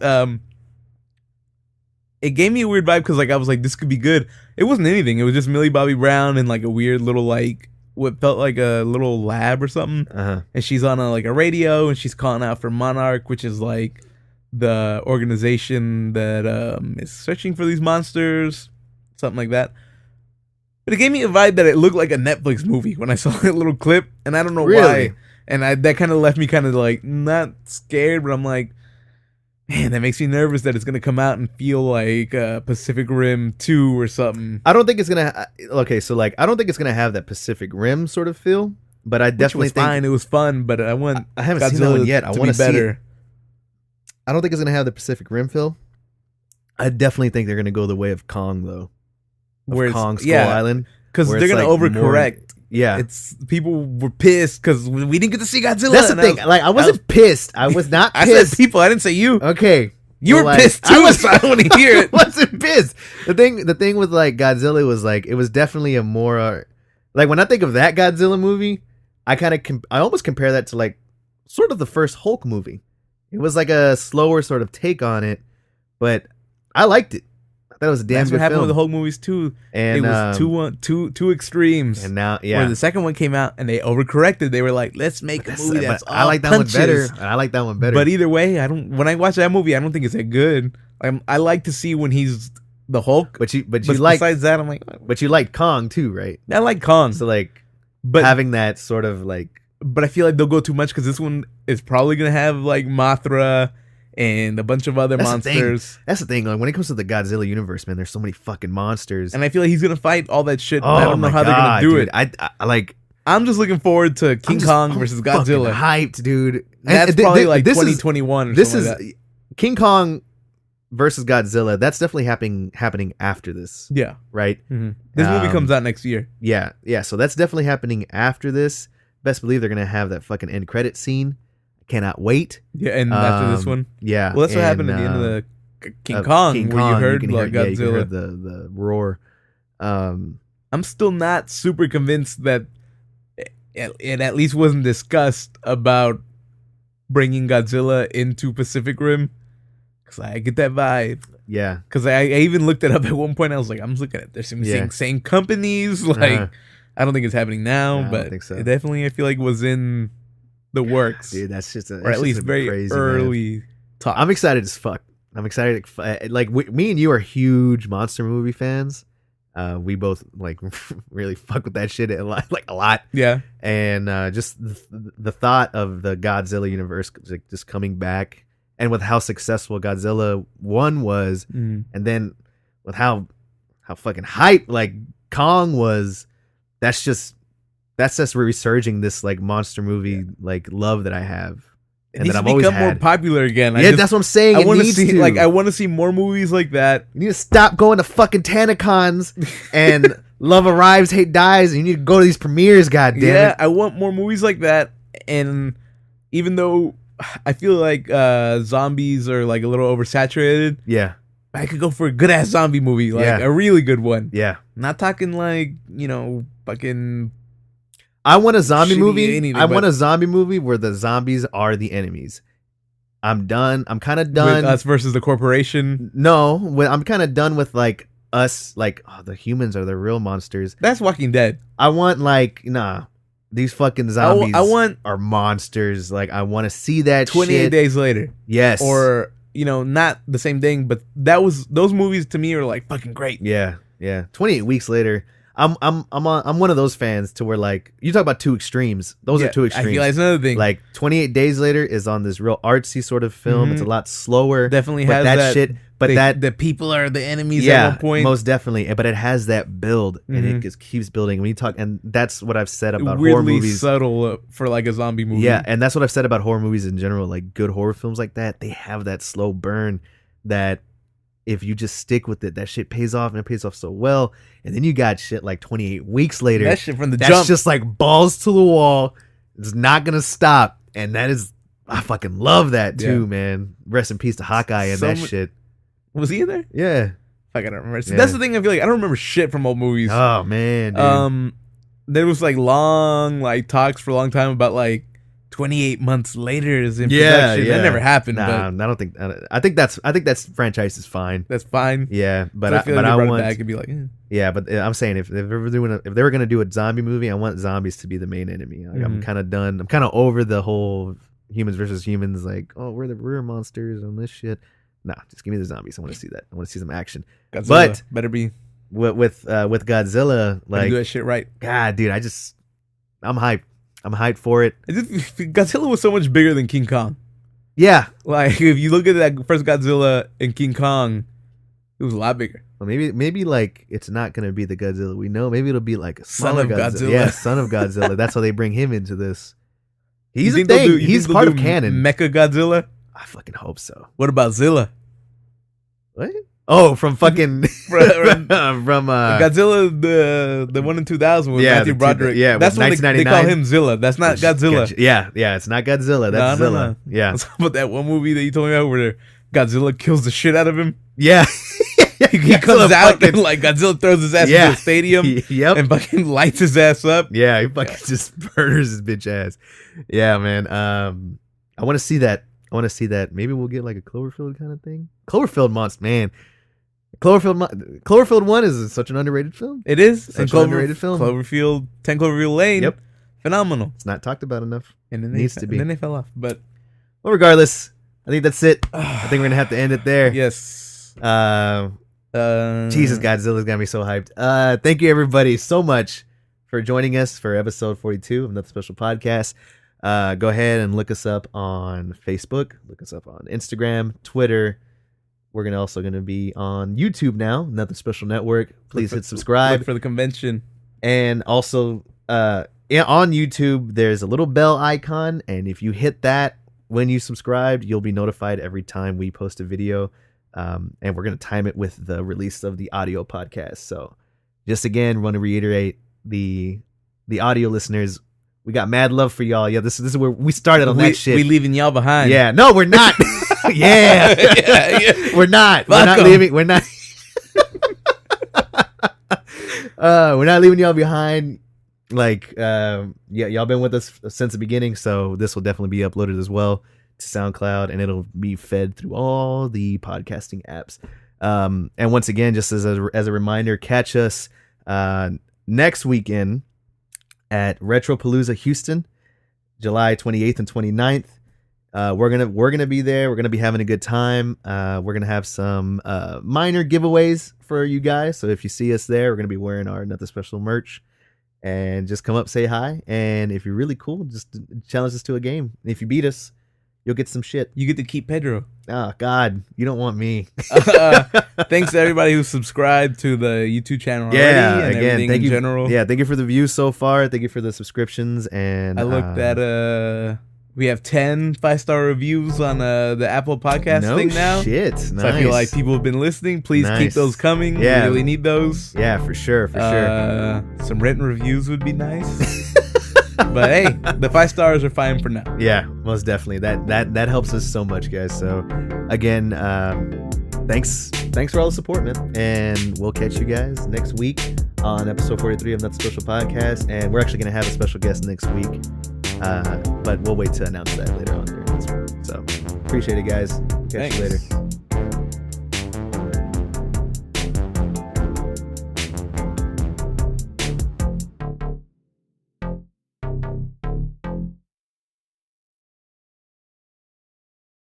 it gave me a weird vibe because like I was like, this could be good. It wasn't anything. It was just Millie Bobby Brown and like a weird little like what felt like a little lab or something. And she's on a radio and she's calling out for Monarch, which is like the organization that is searching for these monsters, something like that. But it gave me a vibe that it looked like a Netflix movie when I saw that little clip, and I don't know why. And that kind of left me kind of like not scared, but I'm like, man, that makes me nervous that it's gonna come out and feel like Pacific Rim 2 or something. I don't think it's gonna. Okay, so like, I don't think it's gonna have that Pacific Rim sort of feel, but I definitely think fine. It was fun, but I want. I haven't seen that one yet. I want to see it. I don't think it's gonna have the Pacific Rim feel. I definitely think they're gonna go the way of Kong though. Where Kong Skull Island, because they're gonna overcorrect. Yeah, it's people were pissed because we didn't get to see Godzilla. That's the thing. I wasn't pissed. I was not pissed. I said people. I didn't say you. Okay, you were pissed too. So I don't want to hear it. I wasn't pissed. The thing with like Godzilla was like it was definitely a more like when I think of that Godzilla movie, I almost compare that to like sort of the first Hulk movie. It was like a slower sort of take on it, but I liked it. That was a damn. That's good what happened film. with the Hulk movies too. And it was two extremes. And now, where the second one came out and they overcorrected. They were like, "Let's make a movie that's all I like that punches. one better. I like that one better. But either way, I don't. When I watch that movie, I don't think it's that good. I like to see when he's the Hulk. But you like. Besides that, I'm like. But you like Kong too, right? I like Kong. So like, but having that sort of like. But I feel like they'll go too much because this one is probably gonna have like Mothra and a bunch of other monsters. That's the thing. Like when it comes to the Godzilla universe, man, there's so many fucking monsters. And I feel like he's gonna fight all that shit. Oh, I don't know how they're gonna do dude. it. I like. I'm just looking forward to King Kong versus Godzilla. Hyped, dude. That's probably like 2021 or something like that. King Kong versus Godzilla. That's definitely happening after this. Yeah. Right? Mm-hmm. This movie comes out next year. Yeah. So that's definitely happening after this. Best believe they're going to have that fucking end credit scene. Cannot wait. Yeah, and after this one, yeah. Well, that's what happened at the end of the King Kong, where you heard like Godzilla. Yeah, you can hear the roar. I'm still not super convinced that it at least wasn't discussed about bringing Godzilla into Pacific Rim, because I get that vibe. Yeah, because I even looked it up at one point. I was like, I'm looking at they're saying same companies. Like, I don't think it's happening now, but I think so. It definitely I feel like was in the works. Dude, that's just or at least very crazy, early talk. I'm excited as fuck. I'm excited. Like me and you are huge monster movie fans. We both like really fuck with that shit a lot. Yeah. And just the thought of the Godzilla universe like just coming back, and with how successful Godzilla 1 was, and then with how fucking hype like Kong was, that's just resurging this like monster movie like love that I have. And that I've always had. More popular again. Yeah, that's what I'm saying. I want to see like I want to see more movies like that. You need to stop going to fucking TanaCons and Love Arrives, Hate Dies, and you need to go to these premieres. Goddamn it! Yeah, I want more movies like that. And even though I feel like zombies are like a little oversaturated, yeah, I could go for a good ass zombie movie, like a really good one. Yeah, not talking like fucking. I want a zombie movie. I want a zombie movie where the zombies are the enemies. I'm done. I'm kind of done. With us versus the corporation? No, I'm kind of done with like us, like the humans are the real monsters. That's Walking Dead. I want these fucking zombies are monsters. Like I want to see that 28 days later. Yes. Or, not the same thing, but those movies to me are like fucking great. Yeah. Yeah. 28 weeks later. I'm one of those fans to where like you talk about two extremes. Those are two extremes. I feel like it's another thing. Like 28 Days Later is on this real artsy sort of film. It's a lot slower. Definitely has that shit. But the people are the enemies at one point. Most definitely. But it has that build and it just keeps building. When you talk, and that's what I've said about horror movies. Subtle for like a zombie movie. Yeah, and that's what I've said about horror movies in general. Like good horror films like that, they have that slow burn that if you just stick with it, that shit pays off, and it pays off so well. And then you got shit like 28 weeks later. That shit from the jump. That's just like balls to the wall. It's not going to stop. And that is, I fucking love that too, man. Rest in peace to Hawkeye and that shit. Was he in there? Yeah. I don't remember. See, that's the thing. I feel like I don't remember shit from old movies. Oh, man, dude. There was like long like talks for a long time about like 28 months later is in production. That never happened. Nah, but I don't think. I think that's franchise is fine. That's fine. Yeah, but I want back and be like, yeah, but I'm saying if they were gonna do a zombie movie, I want zombies to be the main enemy. Like, I'm kind of done. I'm kind of over the whole humans versus humans. Like, oh, we're the rear monsters and this shit. Nah, just give me the zombies. I want to see that. I want to see some action. Godzilla but better be with Godzilla. Like, do that shit right. God, dude, I'm hyped. I'm hyped for it. Godzilla was so much bigger than King Kong. Yeah. Like, if you look at that first Godzilla and King Kong, it was a lot bigger. Well, maybe like it's not going to be the Godzilla we know. Maybe it'll be like a smaller Son of Godzilla. Yeah, Son of Godzilla. That's how they bring him into this. He's a thing. He's part of canon. Mecha Godzilla? I fucking hope so. What about Zilla? What? Oh, from fucking from Godzilla, the one in 2000 with Matthew Broderick. Yeah, that's what they call him Zilla. That's not Godzilla. Yeah, it's not Godzilla. That's Zilla. No. Yeah. What's about that one movie that you told me about where Godzilla kills the shit out of him? Yeah. he comes out and like Godzilla throws his ass into a stadium and fucking lights his ass up. Yeah, he fucking just murders his bitch ass. Yeah, man. I want to see that. Maybe we'll get like a Cloverfield kind of thing. Cloverfield monster, man. Cloverfield 1 is such an underrated film. It is. Such an underrated film. Cloverfield, 10 Cloverfield Lane. Yep. Phenomenal. It's not talked about enough. And then needs to be. And then they fell off. But well, regardless, I think that's it. I think we're gonna have to end it there. Yes. Jesus, Godzilla's got me so hyped. Thank you everybody so much for joining us for episode 42 of Another Special Podcast. Go ahead and look us up on Facebook. Look us up on Instagram, Twitter. We're also going to be on YouTube now, Another Special Network. Please hit subscribe. Look for the convention. And also, on YouTube, there's a little bell icon. And if you hit that when you subscribe, you'll be notified every time we post a video. And we're going to time it with the release of the audio podcast. So just again, want to reiterate the audio listeners, We got mad love for y'all. Yeah, this is where we started on that shit. We leaving y'all behind. Yeah, no, we're not. Yeah. We're not. We're not leaving. We're not. We're not leaving y'all behind. Like, y'all been with us since the beginning, so this will definitely be uploaded as well to SoundCloud, and it'll be fed through all the podcasting apps. And once again, just as a reminder, catch us next weekend at Retropalooza Houston, July 28th and 29th. We're gonna be there. We're gonna be having a good time. We're gonna have some minor giveaways for you guys. So if you see us there, we're gonna be wearing our Nothing Special merch. And just come up, say hi, and if you're really cool, just challenge us to a game. And if you beat us, you'll get some shit. You get to keep Pedro. Oh, God, you don't want me. Thanks to everybody who subscribed to the YouTube channel already. Yeah, and again, everything thank in you. General. Yeah, thank you for the views so far. Thank you for the subscriptions. And I looked at we have 10 5-star reviews on the Apple Podcast thing now. Shit, nice. So I feel like people have been listening. Please keep those coming. Yeah. We really need those. Yeah, for sure, sure. Some written reviews would be nice. But hey, the 5 stars are fine for now. Yeah, most definitely. That helps us so much, guys. So again, thanks for all the support, man. And we'll catch you guys next week on episode 43 of Not the Social Podcast. And we're actually gonna have a special guest next week. But we'll wait to announce that later on during this week. So appreciate it, guys. Catch you later.